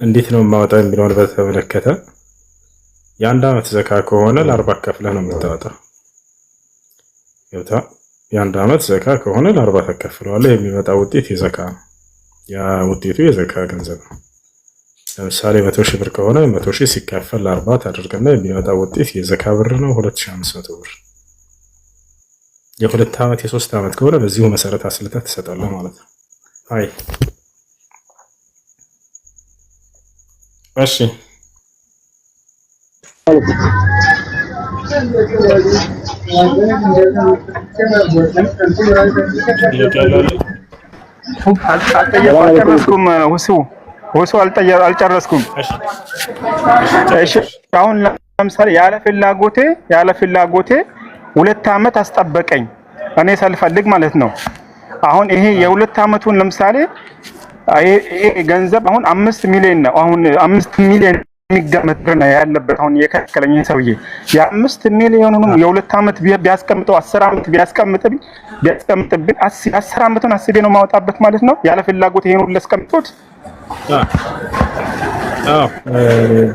እንዴት ነው የማወጣው የሚለውን በተመለከተ የአንድ ዓመት ዘካ ከሆነ ለ40 ከፍለህ ነው የምታወጣው። የአንድ ዓመት ዘካ ከሆነ ለ40 ተከፍለዋለህ። የሚመጣው ውጤት የዘካ ነው። ያ ውጤቱ የዘካ ገንዘብ ነው። ለምሳሌ 100 ሺህ ብር ከሆነ 100 ሺህ ሲካፈል ለ40 ታደርግና የሚመጣው ውጤት የዘካ ብር ነው 2500 ብር። የ2 ዓመት የ3 ዓመት ከሆነ በዚሁ መሰረት አስልተህ ትሰጣለህ ማለት ነው። አይ እሺ አልጨረስኩም። ሁሱ አልጨረስኩም። እሺ አሁን ለምሳሌ ያለ ፍላጎቴ 2 ዓመት አስጠበቀኝ እኔ ሳልፈልግ ማለት ነው። አሁን ይሄ የ2 ዓመቱን ለምሳሌ ይሄ ገንዘብ አሁን 5 ሚሊዮን ነው። አሁን 5 ሚሊዮን የሚገመት ብር ነው ያለበት። አሁን የከለከለኝ ሰውዬ የ5 ሚሊዮኑን የ2 ዓመት ቢያስቀምጠው 10 ዓመት ቢያስቀምጥብኝ 10 ዓመቱን አስቤ ነው ማውጣበት ማለት ነው። ያለ ፍላጎት ይሄን ሁሉ አስቀምጦት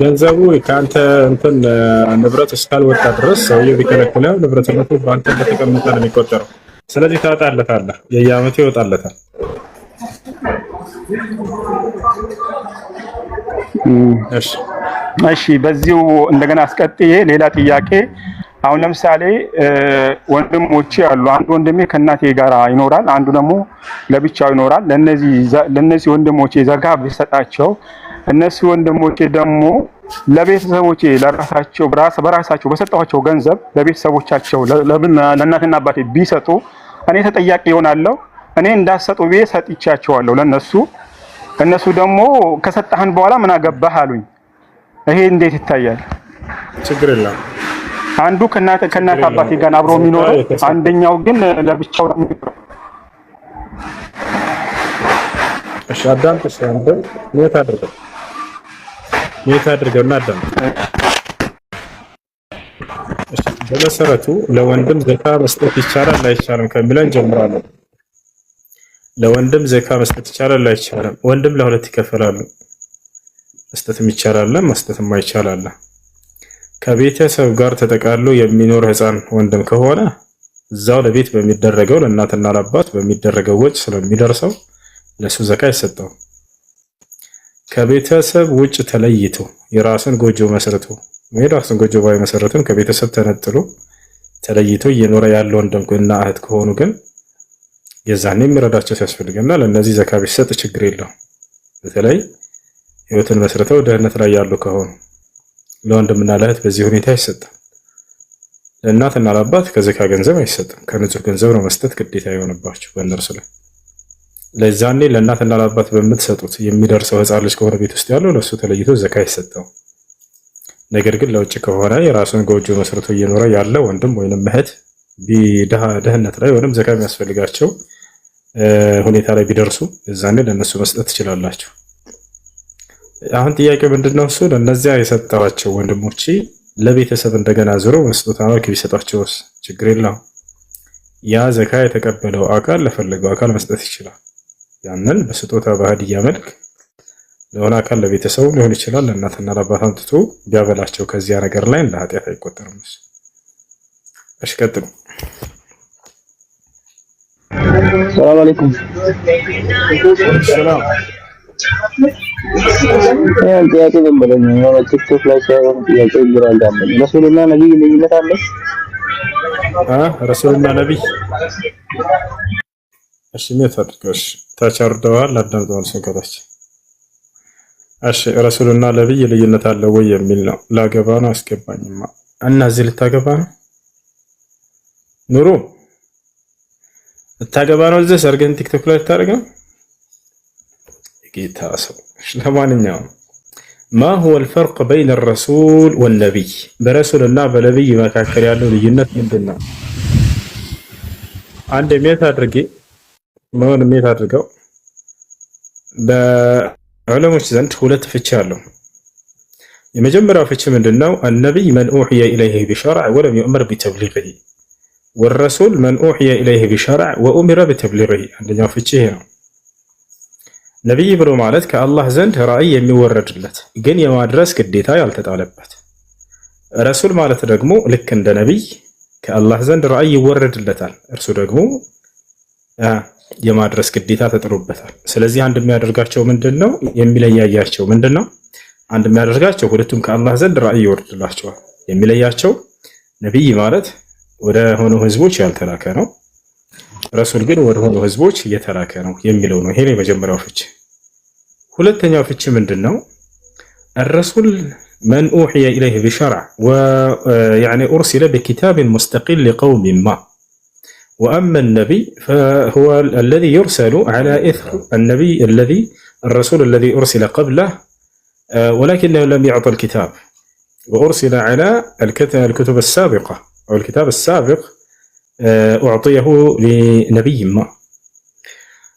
ገንዘቡ ከአንተ እንትን ንብረት እስካልወጣ ድረስ ሰውዬው ቢከለክለው ንብረትነቱ በአንተ እንደተቀመጠ ነው የሚቆጠረው። ስለዚህ ታወጣለታለህ፣ የየዓመቱ ይወጣለታል። እሺ በዚሁ እንደገና አስቀጥዬ ሌላ ጥያቄ። አሁን ለምሳሌ ወንድሞቼ አሉ። አንድ ወንድሜ ከእናቴ ጋር ይኖራል፣ አንዱ ደግሞ ለብቻው ይኖራል። ለነዚህ ወንድሞቼ ዘካ ቢሰጣቸው እነሱ ወንድሞቼ ደግሞ ለቤተሰቦቼ ለራሳቸው በራሳቸው በሰጣቸው ገንዘብ ለቤተሰቦቻቸው ለእናትና አባቴ ቢሰጡ እኔ ተጠያቂ ይሆናለሁ? እኔ እንዳሰጡ ብዬ ሰጥቻቸዋለሁ ለነሱ። እነሱ ደግሞ ከሰጣህን በኋላ ምን አገባህ አሉኝ። ይሄ እንዴት ይታያል? ችግር የለም። አንዱ ከእናት አባቴ ጋር አብሮ የሚኖረው አንደኛው ግን ለብቻው ነው የሚኖረው። እሺ አዳምጥ። እሺ አንተ ኔት አድርገውና አዳምጥ። እሺ በመሰረቱ ለወንድም ዘካ መስጠት ይቻላል አይቻልም ከሚለን እንጀምራለን። ለወንድም ዘካ መስጠት ይቻላል አይቻልም? ወንድም ለሁለት ይከፈላሉ። መስጠትም ይቻላል፣ መስጠትም አይቻላል። ከቤተሰብ ጋር ተጠቃሎ የሚኖር ህፃን ወንድም ከሆነ እዛው ለቤት በሚደረገው ለእናትና ለአባት በሚደረገው ወጭ ስለሚደርሰው ለሱ ዘካ ይሰጠው። ከቤተሰብ ውጭ ተለይቶ የራስን ጎጆ መስርቶ የራስን ጎጆ ባይመሰረትም ከቤተሰብ ተነጥሎ ተለይቶ እየኖረ ያለው ወንድምና እህት ከሆኑ ግን የዛኔ የሚረዳቸው ሲያስፈልግና ለነዚህ ዘካ ቢሰጥ ችግር የለውም። በተለይ ህይወትን መስርተው ደህንነት ላይ ያሉ ከሆኑ ለወንድምና ለእህት በዚህ ሁኔታ ይሰጣል። ለእናትና ለአባት ከዘካ ገንዘብ አይሰጥም። ከንጹህ ገንዘብ ነው መስጠት ግዴታ የሆነባቸው በእነርሱ ላይ። ለዛኔ ለእናትና ለአባት በምትሰጡት የሚደርሰው ሕፃን ልጅ ከሆነ ቤት ውስጥ ያለው ለእሱ ተለይቶ ዘካ አይሰጠው። ነገር ግን ለውጭ ከሆነ የራሱን ጎጆ መስርቶ እየኖረ ያለ ወንድም ወይንም እህት ድህነት ላይ ወይንም ዘካ የሚያስፈልጋቸው ሁኔታ ላይ ቢደርሱ እዛኔ ለእነሱ መስጠት ትችላላችሁ። አሁን ጥያቄው ምንድነው? እሱ ለእነዚያ የሰጠዋቸው ወንድሞቼ ለቤተሰብ እንደገና ዞሮ በስጦታ መልክ ቢሰጧቸውስ ችግር የለውም። ያ ዘካ የተቀበለው አካል ለፈለገው አካል መስጠት ይችላል። ያንን በስጦታ በሀዲያ መልክ ለሆነ አካል ለቤተሰቡ ሊሆን ይችላል፣ ለእናትና ለአባት አምጥቶ ቢያበላቸው ከዚያ ነገር ላይ እንደ ኃጢአት አይቆጠርም። እሺ ቀጥሉ። ሰላም አለይኩም። ሰላም ያን ጥያቄ በመደኝ ነው ቲክቶክ ላይ ሳይሆን ጥያቄ ይግራል። ረሱልና ነብይ ልዩነት አለ? ረሱልና ነብይ እሺ መታጥቀሽ ተቻርደዋል አዳምጠዋል ሰንከታች። እሺ ረሱልና ነብይ ልዩነት አለ ወይ የሚል ነው። ላገባ ነው አስገባኝማ እና እዚህ ልታገባ ነው ኑሩ ልታገባ ነው እዚህ ሰርገን ቲክቶክ ላይ ልታደርግ ነው ጌታ ሰው። ለማንኛውም ما هو الفرق بين الرسول والنبي برسولنا በነብይ መካከል ያለው ልዩነት ምንድነው? አንድ ሜት አድርገው በዑለሞች ዘንድ ሁለት ፍቺ አለው። የመጀመሪያው ፍቺ ምንድነው? النبي من أوحي إليه بشرع ولم يؤمر بتبليغه والرسول من أوحي إليه بشرع وأمر بتبليغه። አንደኛው ፍቺ ይሄ ነው። ነብይ ብሎ ማለት ከአላህ ዘንድ ራእይ የሚወረድለት ግን የማድረስ ግዴታ ያልተጣለበት። ረሱል ማለት ደግሞ ልክ እንደ ነብይ ከአላህ ዘንድ ራእይ ይወረድለታል፣ እርሱ ደግሞ የማድረስ ግዴታ ተጥሎበታል። ስለዚህ አንድ የሚያደርጋቸው ምንድነው? የሚለያያቸው ምንድነው? አንድ የሚያደርጋቸው ሁለቱም ከአላህ ዘንድ ራእይ ይወርድላቸዋል። የሚለያቸው ነብይ ማለት ወደ ሆኑ ህዝቦች ያልተላከ ነው፣ ረሱል ግን ወደ ሆኑ ህዝቦች እየተላከ ነው የሚለው ነው። ይሄ የመጀመሪያው ፍቺ። ሁለተኛው ፍቺ ምንድነው? الرسول من أوحي إليه بشرع ويعني أرسل بكتاب مستقل لقوم ما، وأما النبي فهو الذي يرسل على إثر النبي الرسول الذي أرسل قبله ولكنه لم يعطى الكتاب وأرسل على الكتب السابقة أو الكتاب السابق أعطيه لنبي ما።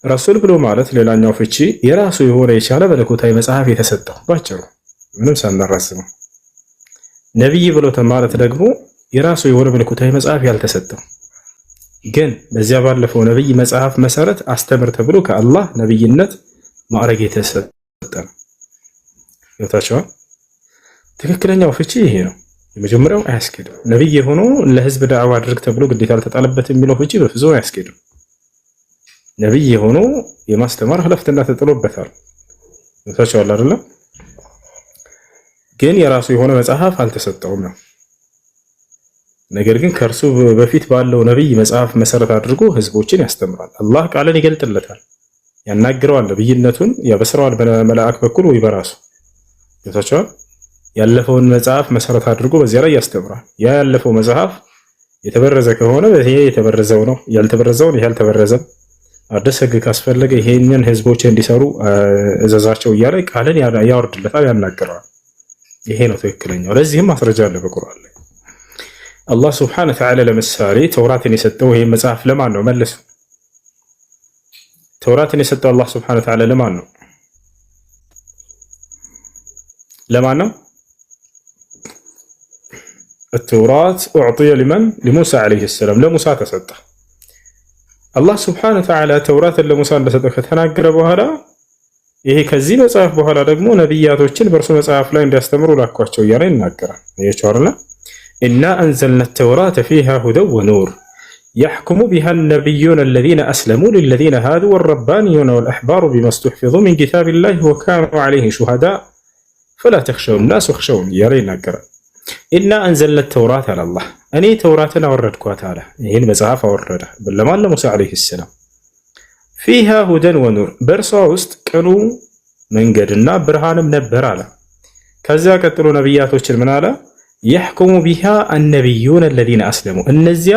ረሱል ብሎ ማለት ሌላኛው ፍቺ የራሱ የሆነ የቻለ መለኮታዊ መጽሐፍ የተሰጠው ባጭሩ ምንም ሳናራስበው። ነብይ ብሎ ማለት ደግሞ የራሱ የሆነ መለኮታዊ መጽሐፍ ያልተሰጠው ግን በዚያ ባለፈው ነብይ መጽሐፍ መሰረት አስተምር ተብሎ ከአላህ ነብይነት ማዕረግ የተሰጠ ነው። ይወታቸዋል። ትክክለኛው ፍቺ ይሄ ነው። የመጀመሪያው አያስኬድም። ነብይ ሆኖ ለህዝብ ዳዕዋ አድርግ ተብሎ ግዴታ አልተጣለበት የሚለው ፍቺ በፍጹም አያስኬድም። ነብይ ሆኖ የማስተማር ኃላፊነት ተጥሎበታል። ይወታቸዋል አይደል? ግን የራሱ የሆነ መጽሐፍ አልተሰጠውም ነው። ነገር ግን ከእርሱ በፊት ባለው ነብይ መጽሐፍ መሰረት አድርጎ ህዝቦችን ያስተምራል። አላህ ቃልን ይገልጥለታል፣ ያናግረዋል፣ ነብይነቱን ያበስረዋል በመላእክ በኩል ወይ በራሱ። ይወታቸዋል። ያለፈውን መጽሐፍ መሰረት አድርጎ በዚያ ላይ ያስተምራል። ያ ያለፈው መጽሐፍ የተበረዘ ከሆነ ይሄ የተበረዘው ነው፣ ያልተበረዘውን ይሄ ያልተበረዘ፣ አዲስ ህግ ካስፈለገ ይሄንን ህዝቦች እንዲሰሩ እዘዛቸው እያለ ቃልን ያወርድለታል፣ ያናግረዋል። ይሄ ነው ትክክለኛው። ለዚህም ማስረጃ አለ በቁርአን ላይ። አላህ ሱብሓነሁ ወተዓላ ለምሳሌ ተውራትን የሰጠው ይሄ መጽሐፍ ለማን ነው? መልሱ። ተውራትን የሰጠው አላህ ሱብሓነሁ ወተዓላ ለማን ነው? ለማን ነው? التوراة أعطي لمن؟ لموسى عليه السلام. لموسى ተሰጠ። አላህ ሱብሓነሁ ወተዓላ ተውራትን ለሙሳ እንደሰጠው ከተናገረ በኋላ ይሄ ከዚህ መጽሐፍ በኋላ ደግሞ ነብያቶችን በእርሱ መጽሐፍ ላይ እንዲያስተምሩ ላኳቸው እያለ ይናገራል። አያችሁ አይደል? ኢና አንዘልና التوراة فيها هدى ونور يحكم بها النبيون الذين أسلموا للذين هادوا والربانيون والأحبار بما استحفظوا من كتاب الله وكانوا عليه شهداء فلا تخشوا الناس واخشوني እያለ ይናገራል። ኢና አንዘልና التوراة على الله እኔ ተውራትን አወረድኳት አለ። ይሄን መጽሐፍ አወረደ ለማን? ለሙሳ አለይሂ ሰላም። ፊሃ ሁደን ወኑር በእርሷ ውስጥ ቅኑ መንገድና ብርሃንም ነበር አለ። ከዚያ ቀጥሎ ነብያቶችን ምን አለ? يحكم بها النبيون الذين أسلموا እነዚያ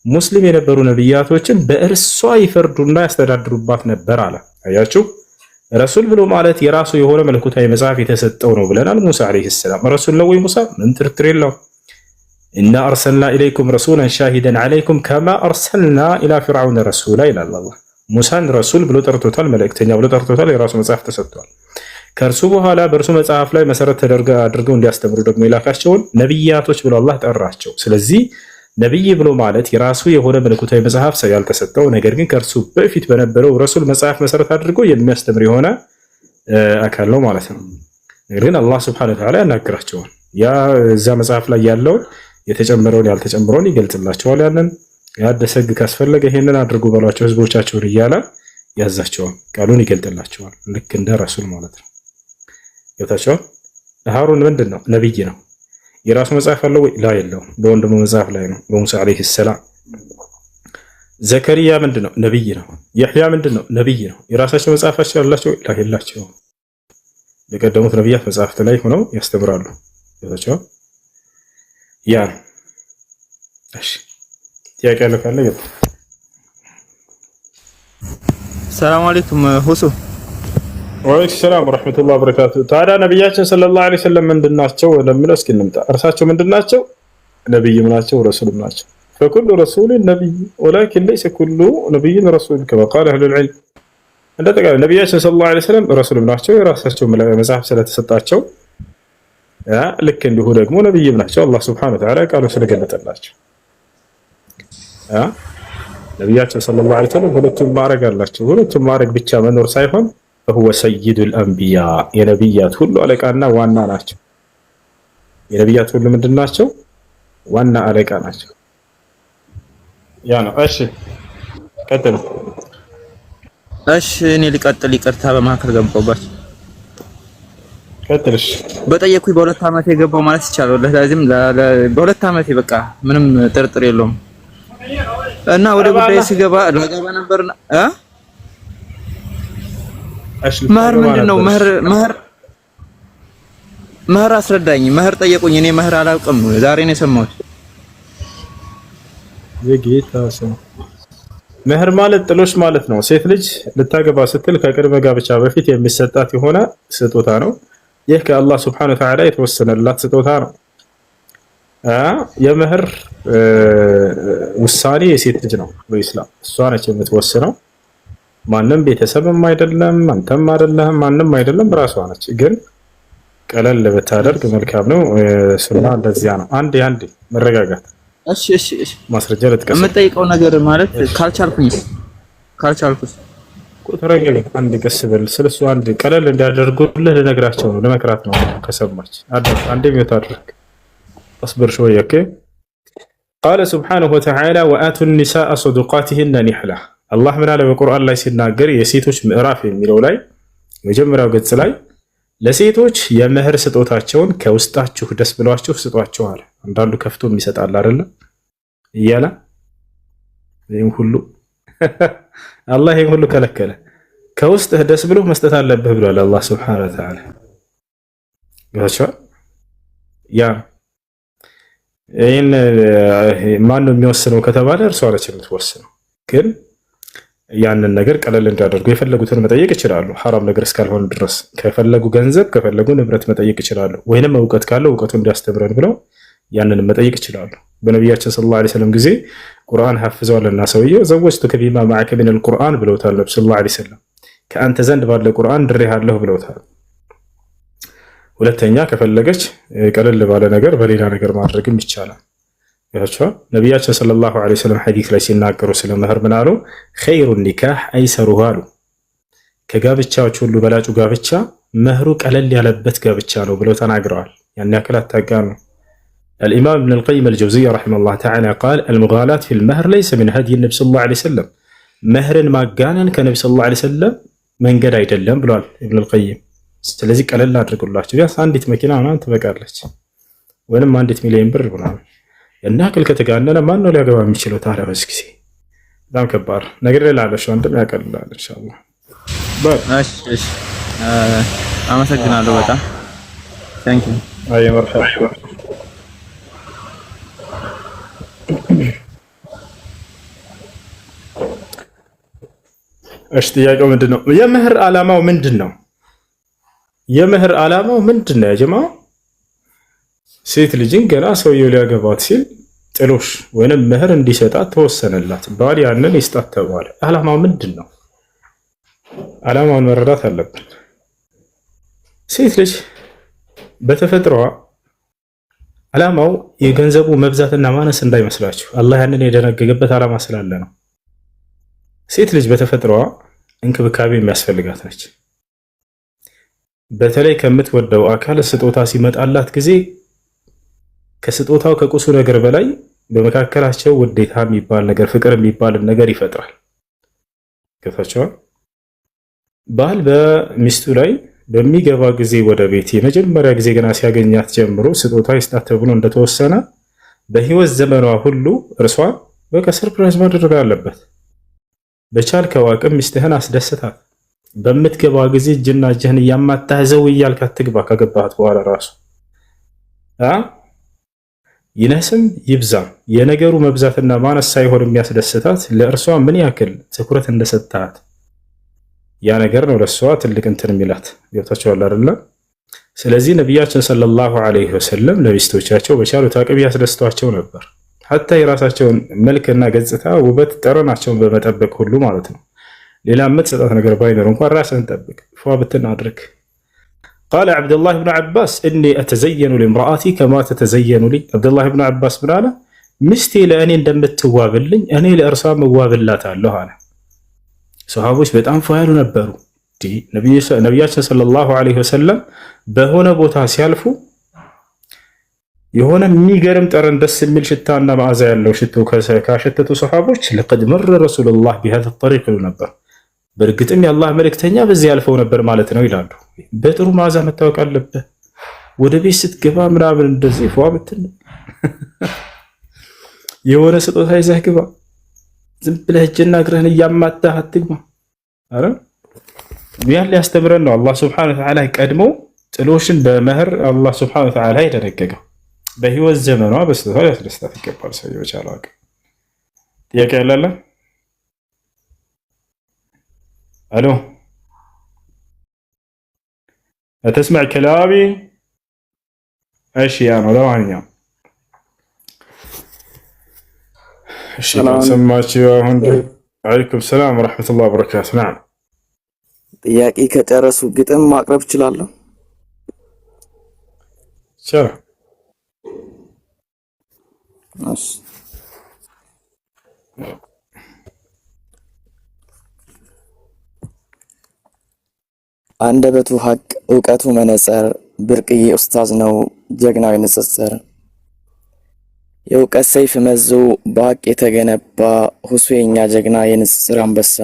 ሙስሊም የነበሩ ነብያቶችን በእርሷ ይፈርዱና ያስተዳድሩባት ነበር አለ። አያችሁ ረሱል ብሎ ማለት የራሱ የሆነ መለኮታዊ መጽሐፍ የተሰጠው ነው ብለናል። ሙሳ አለይሂ ሰላም ረሱል ነው ወይ ሙሳ? ምን ጥርጥር የለውም። ኢና አርሰልና ኢለይኩም ረሱላን ሻሂደን ዐለይኩም ከማ አርሰልና ኢላ ፊርዓውን ረሱላ ይላል አላህ። ሙሳን ረሱል ብሎ ጠርቶታል፣ መልእክተኛ ብሎ ጠርቶታል። የራሱ መጽሐፍ ተሰጥቷል። ከእርሱ በኋላ በእርሱ መጽሐፍ ላይ መሰረት አድርገው እንዲያስተምሩ ደግሞ የላካቸውን ነብያቶች ብሎ አላህ ጠራቸው። ስለዚህ ነብይ ብሎ ማለት የራሱ የሆነ መለኮታዊ መጽሐፍ ያልተሰጠው ነገር ግን ከእርሱ በፊት በነበረው ረሱል መጽሐፍ መሰረት አድርጎ የሚያስተምር የሆነ አካል ነው ማለት ነው። ነገር ግን አላህ Subhanahu Wa Ta'ala ያናግራቸዋል። ያ እዛ መጽሐፍ ላይ ያለውን የተጨመረውን ያልተጨመረውን ይገልጽላቸዋል። ያንን ያደሰ ሕግ ካስፈለገ ይሄንን አድርጉ በሏቸው ህዝቦቻቸውን እያለ ያዛቸዋል። ቃሉን ይገልጽላቸዋል። ልክ እንደ ረሱል ማለት ነው። ይታቸው ሃሩን ምንድነው? ነብይ ነው። የራሱ መጽሐፍ አለው ወይ? ላ የለውም። በወንድሙ መጽሐፍ ላይ ነው፣ በሙሳ አለይሂ ሰላም። ዘከሪያ ምንድነው? ነብይ ነው። የህያ ምንድነው? ነብይ ነው። የራሳቸው መጽሐፋቸው አላቸው? ላ የላቸው። የቀደሙት ነብያት መጽሐፍት ላይ ሆነው ያስተምራሉ። ይታቸው ያ እሺ ጥያቄ አለ ካለ ይጣ ሰላም አለይኩም ሁሱ ወአለይኩም ሰላም ወራህመቱላሂ ወበረካቱ። ታዲያ ነብያችን ሰለላሁ ዐለይሂ ወሰለም ምንድናቸው ወደሚለው እስኪ እንምጣ። እርሳቸው ምንድናቸው? ነብይም ናቸው ረሱልም ናቸው። فكل رسول نبي ولكن ليس كل نبي رسول كما قال اهل العلم። እንደተቀበለ ነብያችን ሰለላሁ ዐለይሂ ወሰለም ረሱልም ናቸው። የራሳቸው መጽሐፍ ስለተሰጣቸው ልክ እንዲሁ ደግሞ ነብይም ናቸው። አላህ Subhanahu Wa Ta'ala ቃሉ ስለገለጠላቸው ነብያችን ሰለላሁ ዐለይሂ ወሰለም ሁለቱም ማዕረግ አላቸው። ሁለቱም ማዕረግ ብቻ መኖር ሳይሆን هو سيد الانبياء የነብያት ሁሉ አለቃና ዋና ናቸው። የነብያት ሁሉ ምንድናቸው? ዋና አለቃ ናቸው። ያ ነው። እሺ ቀጥል። እሺ እኔ ልቀጥል። ይቅርታ በመሀከል ገባሁባችሁ። ቀጥልሽ። በጠየኩኝ በሁለት ዓመት የገባው ማለት ይቻላል። ለዛም በሁለት ዓመት በቃ ምንም ጥርጥር የለውም። እና ወደ ጉዳይ ሲገባ ለገባ ነበርና መህር ምንድነው? መህር አስረዳኝ። መህር ጠየቁኝ። እኔ መህር አላውቅም። ዛሬ ነው የሰማሁት። የጌታ ሰው መህር ማለት ጥሎሽ ማለት ነው። ሴት ልጅ ልታገባ ስትል ከቅድመ ጋብቻ በፊት የሚሰጣት የሆነ ስጦታ ነው። ይህ ከአላህ Subhanahu Wa Ta'ala የተወሰነላት ስጦታ ነው። የመህር ውሳኔ የሴት ልጅ ነው በኢስላም። እሷ ነች የምትወስነው። ማንም ቤተሰብም አይደለም፣ አንተም አይደለም፣ ማንም አይደለም፣ ራሷ ነች። ግን ቀለል ብታደርግ መልካም ነው። ሱና እንደዚያ ነው። አንዴ መረጋጋት። እሺ ማስረጃ ልጥቀስ። የምጠይቀው ነገር ማለት ካልቻልኩስ ተረጋጋ። አንድ ቀስ በል። ስለሱ አንድ ቀለል እንዲያደርጉልህ ልነግራቸው ነው፣ ለመክራት ነው። ከሰማች አንዴ ሚውት አድርግ። اصبر شويه اوكي. قال سبحانه وتعالى واتوا النساء صدقاتهن نحله. الله من على القرآن ላይ ሲናገር የሴቶች ምዕራፍ የሚለው ላይ መጀመሪያው ገጽ ላይ ለሴቶች የመህር ስጦታቸውን ከውስጣችሁ ደስ ብሏችሁ ስጧቸው አለ። አንዳንዱ ከፍቶ የሚሰጣል አይደል እያለ ይሄን ሁሉ አላህ ይሄን ሁሉ ከለከለ። ከውስጥህ ደስ ብሎ መስጠት አለብህ ብሏል አላህ Subhanahu Wa Ta'ala። ጋቻ ያ ይሄን ማን ነው የሚወስነው ከተባለ እርሷ ነች የምትወስነው። ግን ያንን ነገር ቀለል እንዲያደርጉ የፈለጉትን መጠየቅ ይችላሉ። ሐራም ነገር እስካልሆነ ድረስ ከፈለጉ ገንዘብ ከፈለጉ ንብረት መጠየቅ ይችላሉ። ወይንም ዕውቀት ካለው ዕውቀቱን እንዲያስተምረን ብለው ያንን መጠየቅ ይችላሉ። በነብያችን ሰለላሁ ዐለይሂ ወሰለም ጊዜ ቁርአን ሐፍዘዋልና ሰውየው ዘወጅቱከ ቢማ ማዕከ ሚነል ቁርአን ብለውታል። ነብዩ ሰለላሁ ዐለይሂ ወሰለም ከአንተ ዘንድ ባለ ቁርአን ድሬሃለሁ ብለውታል። ሁለተኛ ከፈለገች ቀለል ባለ ነገር በሌላ ነገር ማድረግም ይቻላል። ያቻው ነብያችን ሰለላሁ ዐለይሂ ወሰለም ሐዲስ ላይ ሲናገሩ ስለ መህር ምን አሉ? ኸይሩ ኒካህ አይሰሩሁ አሉ። ከጋብቻዎች ሁሉ በላጩ ጋብቻ መህሩ ቀለል ያለበት ጋብቻ ነው ብለው ተናግረዋል። ያን ያክል አታጋኑ። الإمام ابن القيم الجوزية رحمه الله تعالى قال المغالاة في المهر ليس من هدي النبي صلى الله عليه وسلم. مهرن ማጋነን ከነብዩ ሰለላሁ ዐለይሂ ወሰለም መንገድ አይደለም ብሏል ኢብኑ አልቀይም። ስለዚህ ቀለል አድርጉላችሁ። ቢያንስ አንዲት መኪና ምናምን ትበቃለች፣ ወይንም አንዲት ሚሊዮን ብር ምናምን። እና ያክል ከተጋነነ ማን ነው ሊያገባ የሚችለው ታዲያ? በዚህ ጊዜ በጣም ከባድ ነገር ላለሽ ወንድም ያቀልላል ኢንሻአላህ። እሺ አመሰግናለሁ በጣም ታንኪ። አይ መርሐባ እሺ ጥያቄው ምንድነው? የምህር ዓላማው ምንድነው? የምህር ዓላማው ምንድነው? ያ ጀማ ሴት ልጅን ገና ሰውየው ሊያገባት ሲል ጥሎሽ ወይንም ምህር እንዲሰጣት ተወሰነላት። ባል ያንን ይስጣት ተባለ። ዓላማው ምንድነው? ዓላማውን መረዳት አለብን። ሴት ልጅ በተፈጥሮዋ ዓላማው የገንዘቡ መብዛትና ማነስ እንዳይመስላችሁ፣ አላህ ያንን የደነገገበት ዓላማ ስላለ ነው። ሴት ልጅ በተፈጥሮዋ እንክብካቤ የሚያስፈልጋት ነች። በተለይ ከምትወደው አካል ስጦታ ሲመጣላት ጊዜ ከስጦታው ከቁሱ ነገር በላይ በመካከላቸው ውዴታ የሚባል ነገር፣ ፍቅር የሚባል ነገር ይፈጥራል። ገብታችኋል? ባል በሚስቱ ላይ በሚገባ ጊዜ ወደ ቤት የመጀመሪያ ጊዜ ገና ሲያገኛት ጀምሮ ስጦታ ይስጣት ተብሎ እንደተወሰነ በህይወት ዘመኗ ሁሉ እርሷን በቃ ሰርፕራይዝ ማድረግ አለበት። በቻልከው አቅም ሚስትህን አስደስታት። በምትገባ ጊዜ እጅና እጅህን እያማታህ ዘው እያልካት ትግባ። ካገባሃት በኋላ ራሱ ይነስም ይብዛም የነገሩ መብዛትና ማነስ ሳይሆን የሚያስደስታት ለእርሷ ምን ያክል ትኩረት እንደሰጣት ያ ነገር ነው ለሷ ትልቅ እንትን የሚላት። ገብታችኋል አይደል? ስለዚህ ነቢያችን ሰለላሁ ዐለይሂ ወሰለም ለሚስቶቻቸው በቻሉት አቅም ያስደስቷቸው ነበር። ሐታ የራሳቸውን መልክና ገጽታ ውበት ጠረናቸውን በመጠበቅ ሁሉ ማለት ነው። ሌላ የምትሰጣት ነገር ባይኖር እንኳን ራስህን ጠብቅ፣ ፏ ብትን አድርግ። ቃለ ዐብዱላህ ብኑ ዐባስ እኒ አተዘየኑ ሊምረአቲ ከማ ተተዘየኑ ሊ። ዐብዱላህ ብኑ ዐባስ ምን አለ? ሚስቴ ለእኔ እንደምትዋብልኝ እኔ ለእርሷ መዋብላታለሁ አለ። ሰሃቦች በጣም ፏ ያሉ ነበሩ። ነቢያችን ሰለላሁ ዐለይሂ ወሰለም በሆነ ቦታ ሲያልፉ የሆነ የሚገርም ጠረን ደስ የሚል ሽታና መዓዛ ያለው ሽቶ ካሸተቱ ሰሃቦች ለቀድ መረ ረሱሉላህ ቢሃዛ ጠሪቅ ይሉ ነበር። በእርግጥም የአላህ መልእክተኛ በዚህ ያልፈው ነበር ማለት ነው ይላሉ። በጥሩ መዓዛ መታወቅ አለበት። ወደ ቤት ስትገባ ምናምን እንደዚህ ፏ ብትን የሆነ ስጦታ ይዘህ ግባ። ዝም ብለህ እጅና እግርህን እያማታህ አትግባ። አረ ቢያን ሊያስተምረን ነው። አላህ ሱብሓነሁ ወተዓላ ቀድሞ ጥሎሽን በመህር አላህ ሱብሓነሁ ወተዓላ የደነገገው በህይወት ዘመኗ በስጦታ ሊያስደስታት ይገባል። ሰው የቻለው አቅም። ጥያቄ ያለ? አሎ አትስማዕ ከላሚ? እሺ ያ ነው ለማንኛውም እሺ ሰማችሁ። አሁን አለይኩም ሰላም ወራህመቱላሂ ወበረካቱ። ናም ጥያቄ ከጨረሱ ግጥም ማቅረብ እችላለሁ? ቻው እሺ አንደበቱ ሀቅ እውቀቱ መነጽር ብርቅዬ ኡስታዝ ነው ጀግናዊ ንጽጽር የእውቀት ሰይፍ መዞ በሀቅ የተገነባ ሁሱ የኛ ጀግና የንጽጽር አንበሳ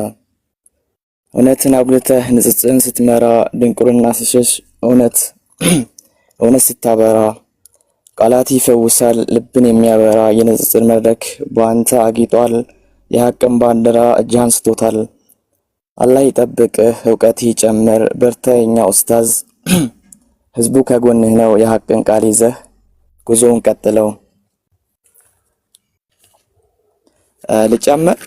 እውነትን አጉልተህ ንጽጽርን ስትመራ ድንቁርና ሲሸሽ እውነት ስታበራ ቃላት ይፈውሳል ልብን የሚያበራ የንጽጽር መድረክ በአንተ አጊጧል የሀቅን ባንዲራ እጅህ አንስቶታል። አላህ ይጠብቅህ እውቀት ይጨምር በርታ የኛ ኡስታዝ ህዝቡ ከጎንህ ነው የሀቅን ቃል ይዘህ ጉዞውን ቀጥለው። ልጨምር?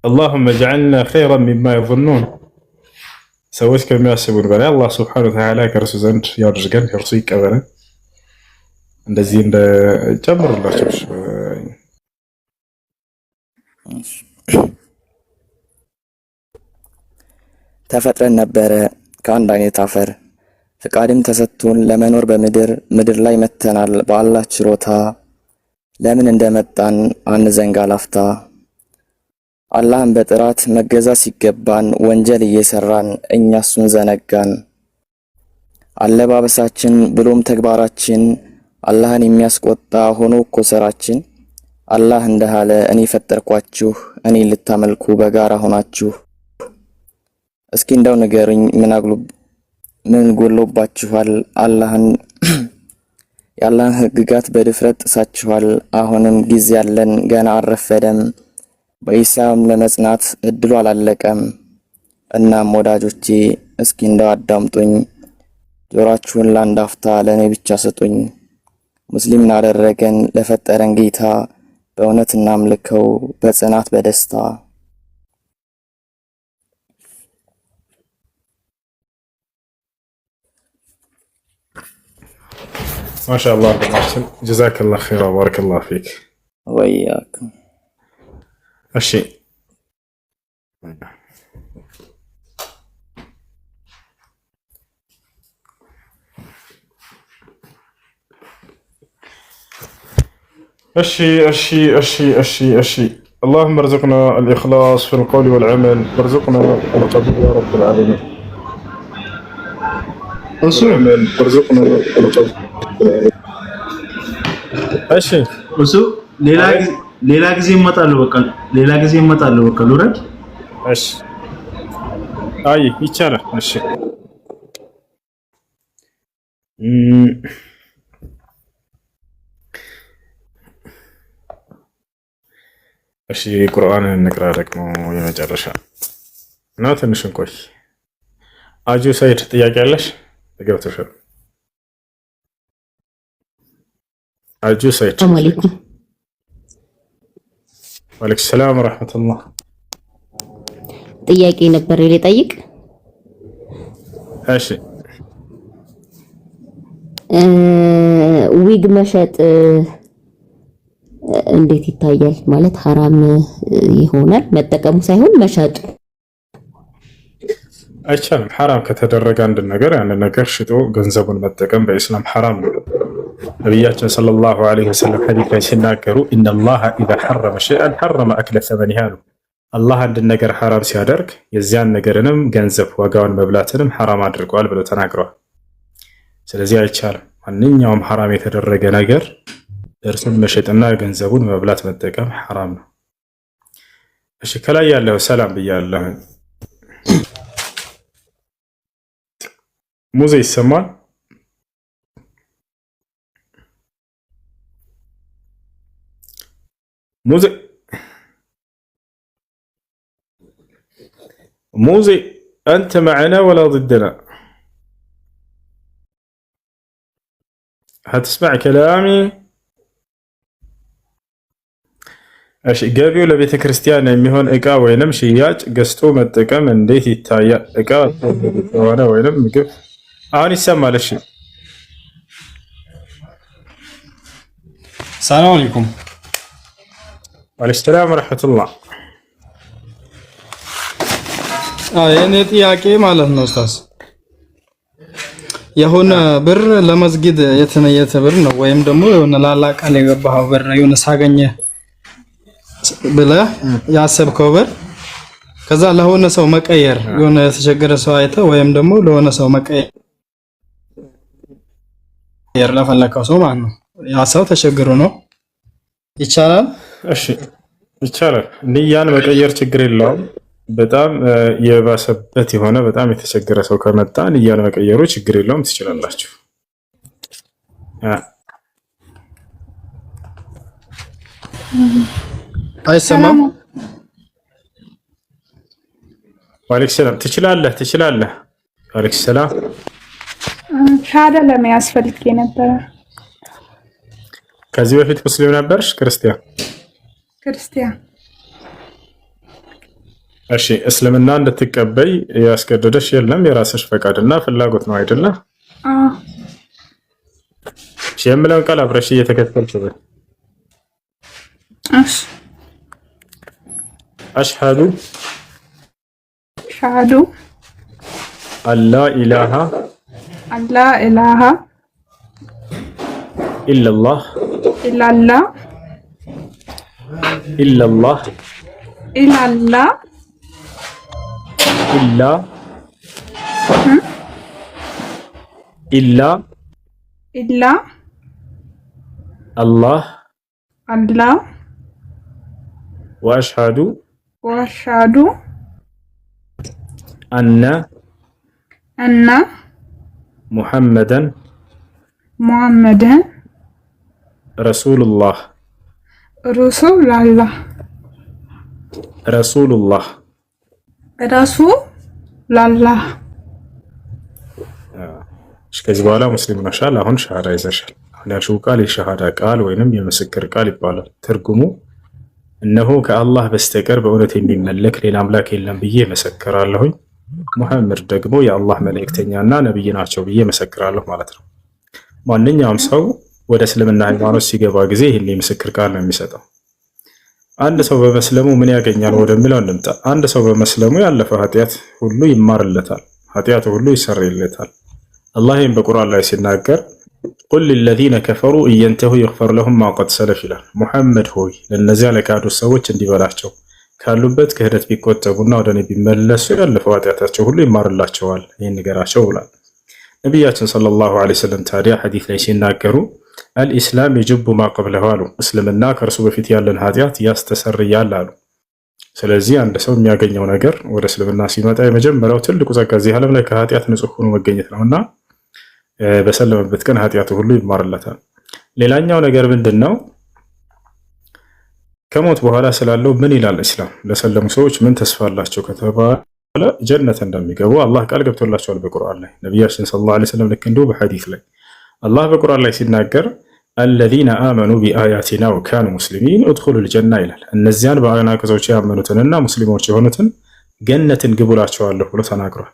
اللهم اجعلنا خيرا مما يظنون ሰዎች ከሚያስቡን በላይ አላህ ሱብሓነሁ ወተዓላ ከእርሱ ዘንድ ያድርገን፣ ከእርሱ ይቀበለን። እንደዚህ እንደ ጨምሩላቸው። ተፈጥረን ነበረ ከአንድ አይነት አፈር ፍቃድም ተሰጥቶን ለመኖር ምድር ላይ መተናል በአላህ ችሮታ። ለምን እንደመጣን አንዘንጋ ላፍታ አላህን በጥራት መገዛ ሲገባን ወንጀል እየሰራን እኛ እሱን ዘነጋን። አለባበሳችን ብሎም ተግባራችን አላህን የሚያስቆጣ ሆኖ እኮ ስራችን። አላህ እንዳለ እኔ ፈጠርኳችሁ እኔ ልታመልኩ በጋራ ሆናችሁ። እስኪ እንደው ንገሩኝ ምን ጎሎባችኋል? የአላህን ህግጋት በድፍረት ጥሳችኋል። አሁንም ጊዜ ያለን ገና አልረፈደም። በኢስላም ለመጽናት እድሉ አላለቀም። እናም ወዳጆቼ እስኪ እንደው አዳምጡኝ፣ ጆሮአችሁን ለአንድ አፍታ ለእኔ ብቻ ስጡኝ። ሙስሊም ላደረገን ለፈጠረን ጌታ በእውነት እናምልከው በጽናት በደስታ ما شاء الله عبدالله جزاك الله خير وبارك الله فيك وإياكم الشيء الشيء اللهم ارزقنا الإخلاص في القول والعمل وارزقنا القبول يا رب العالمين ارزقنا القبول እሺ እሱ ሌላ ጊዜ እመጣለሁ በቃ ልውረድ እሺ አይ ይቻላል እሺ እሺ ቁርአን እንቅራ ደግሞ የመጨረሻ እና ትንሽ እንቆይ አጁ ሰይድ ጥያቄ አለሽ ገብተሻል አጁ ሰይድ ሰላም አለይኩም ወአለይኩም ሰላም ወራህመቱላህ ጥያቄ ነበር ልጠይቅ እሺ ዊግ መሸጥ እንዴት ይታያል ማለት ሐራም ይሆናል መጠቀሙ ሳይሆን መሸጡ አይቻልም ሐራም ከተደረገ አንድ ነገር ያን ነገር ሽጦ ገንዘቡን መጠቀም በእስላም ሐራም ነው ነብያችን ሰለላሁ ዐለይሂ ወሰለም ሐዲስ ላይ ሲናገሩ ኢነላህ ኢዛ ሐረመ ሸይአን ሐረመ አክለ ሰመኒሃ አላህ አንድ ነገር ሐራም ሲያደርግ የዚያን ነገርንም ገንዘብ ዋጋውን መብላትንም ሐራም አድርጓል ብለው ተናግረዋል ስለዚህ አይቻልም ማንኛውም ሐራም የተደረገ ነገር እርሱን መሸጥና ገንዘቡን መብላት መጠቀም ሐራም ነው እሺ ከላይ ያለው ሰላም ብያለሁ ሙዜ ይሰማል موزي أنت معنا ولا ضدنا هتسمع كلامي እሺ ገቢው ለቤተ ክርስቲያን የሚሆን እቃ ወይንም ሽያጭ ገዝቶ መጠቀም እንዴት ይታያል እቃ ሆነ ወይንም ምግብ አሁን ይሰማል እሺ ሰላም አለይኩም ወአለይኩም ሰላም ወራህመቱላህ የኔ ጥያቄ ማለት ነው ኡስታዝ የሆነ ብር ለመስጊድ የተነየተ ብር ነው ወይም ደግሞ የሆነ ላላቃል የገባው ብር የሆነ ሳገኘ ብለህ ያሰብከው ብር ከዛ ለሆነ ሰው መቀየር የሆነ የተቸገረ ሰው አይተ ወይም ደግሞ ለሆነ ሰው መቀየር ለፈለከው ሰው ማለት ነው ያ ሰው ተቸግሮ ነው ይቻላል እሺ ይቻላል ንያን መቀየር ችግር የለውም በጣም የባሰበት የሆነ በጣም የተቸገረ ሰው ከመጣ ንያን መቀየሩ ችግር የለውም ትችላላችሁ አይሰማም ወአለይኩም ሰላም ትችላለህ ወአለይኩም ሰላም ሻሃዳ ለመያዝ ፈልጌ ነበር ከዚህ በፊት ሙስሊም ነበርሽ ክርስቲያን እሺ እስልምና እንድትቀበይ ያስገደደሽ የለም የራስሽ ፈቃድና ፍላጎት ነው አይደለ እሺ የምለውን ቃል አብረሽ እየተከተልሽ በይ እሺ أشهد أن لا إله إلا الله إلا الله إلا الله إلا الله إلا إلا إلا الله الله وأشهد أن محمدا رسول الله እሺ ከዚህ በኋላ ሙስሊም ነሻል አሁን ሻሃዳ ይዘሻል ያልሽው ቃል የሸሃዳ ቃል ወይንም የምስክር ቃል ይባላል። ትርጉሙ እነሆ ከአላህ በስተቀር በእውነት የሚመለክ ሌላ አምላክ የለም ብዬ መሰክራለሁኝ፣ ሙሐመድ ደግሞ የአላህ መልእክተኛና ነብይ ናቸው ብዬ መሰክራለሁ ማለት ነው። ማንኛውም ሰው ወደ እስልምና ሃይማኖት ሲገባ ጊዜ ይህን የምስክር ቃል ነው የሚሰጠው። አንድ ሰው በመስለሙ ምን ያገኛል ወደሚለው እንምጣ። አንድ ሰው በመስለሙ ያለፈ ኃጢአት ሁሉ ይማርለታል፣ ኃጢአቱ ሁሉ ይሰረይለታል። አላህ ይህን በቁርአን ላይ ሲናገር ቁል ሊለዚነ ከፈሩ እየንተሁ ይግፈር ለሁም ማ ቀድ ሰለፍ ይላል። ሙሐመድ ሆይ ለእነዚያ ለካዱት ሰዎች እንዲበላቸው ካሉበት ክህደት ቢቆጠቡና ወደ እኔ ቢመለሱ ያለፈው ኃጢአታቸው ሁሉ ይማርላቸዋል፣ ይህን ንገራቸው ብሏል። ነቢያችን ሰለላሁ ዐለይሂ ወሰለም ታዲያ ሐዲስ ላይ ሲናገሩ አልኢስላም የጅቡ ማ ቀብለሁ አሉ። እስልምና ከእርሱ በፊት ያለን ኃጢአት ያስተሰርያል አሉ። ስለዚህ አንድ ሰው የሚያገኘው ነገር ወደ እስልምና ሲመጣ የመጀመሪያው ትልቁ ጸጋ እዚህ ዓለም ላይ ከኃጢአት ንጹህ ሆኖ መገኘት ነውና በሰለመበት ቀን ኃጢአቱ ሁሉ ይማርለታል። ሌላኛው ነገር ምንድን ነው? ከሞት በኋላ ስላለው ምን ይላል እስላም? ለሰለሙ ሰዎች ምን ተስፋ አላቸው ከተባለ ጀነት እንደሚገቡ አላህ ቃል ገብቶላቸዋል በቁርአን ላይ። ነቢያችን ሰለላሁ ዐለይሂ ወሰለም ልክ እንዲሁ በሐዲስ ላይ አላህ በቁርአን ላይ ሲናገር አለዚነ አመኑ ቢአያቲና ወካኑ ሙስሊሚን ኡድኹሉል ጀና ይላል። እነዚያን በአናቅጾች ያመኑትንና ሙስሊሞች የሆኑትን ገነትን ግቡላቸዋለሁ ብሎ ተናግሯል።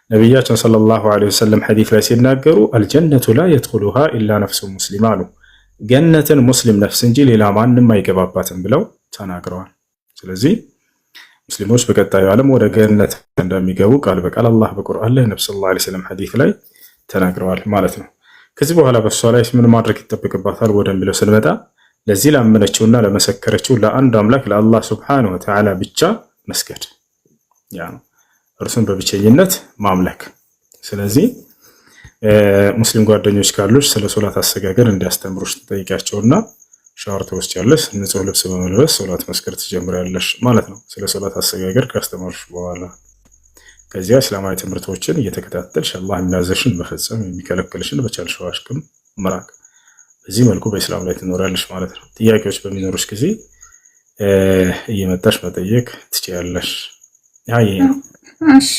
ነቢያችን ሰለላሁ ዐለይሂ ወሰለም ሐዲስ ላይ ሲናገሩ አልጀነቱ ላ የድኹሉሃ ኢላ ነፍሱ ሙስሊም አሉ። ገነትን ሙስሊም ነፍስ እንጂ ሌላ ማንም አይገባባትም ብለው ተናግረዋል። ስለዚህ ሙስሊሞች በቀጣዩ ዓለም ወደ ገነት እንደሚገቡ ቃል በቃል አላህ በቁርአን ላይ ነብዩ ሰለላሁ ዐለይሂ ወሰለም ሐዲስ ላይ ተናግረዋል ማለት ነው። ከዚህ በኋላ በሷ ላይ ምን ማድረግ ይጠበቅባታል ወደሚለው ስንመጣ ለዚህ ላመነችውና ለመሰከረችው ለአንድ አምላክ ለአላህ ሱብሓነሁ ወተዓላ ብቻ መስገድ፣ ያ ነው እርሱን በብቸኝነት ማምለክ። ስለዚህ ሙስሊም ጓደኞች ካሉሽ ስለ ሶላት አሰጋገድ እንዲያስተምሩሽ ትጠይቂያቸውና ሻወር ትወስጃለሽ፣ ንጹህ ልብስ በመልበስ ሶላት መስገድ ትጀምሪያለሽ ማለት ነው። ስለ ሶላት አሰጋገድ ካስተማሩሽ በኋላ ከዚያ እስላማዊ ትምህርቶችን እየተከታተልሽ አላህ የሚያዘሽን መፈጸም፣ የሚከለክልሽን በቻልሽው አቅም መራቅ። በዚህ መልኩ በእስላም ላይ ትኖሪያለሽ ማለት ነው። ጥያቄዎች በሚኖሩሽ ጊዜ እየመጣሽ መጠየቅ ትችያለሽ። ይሄ ነው። እሺ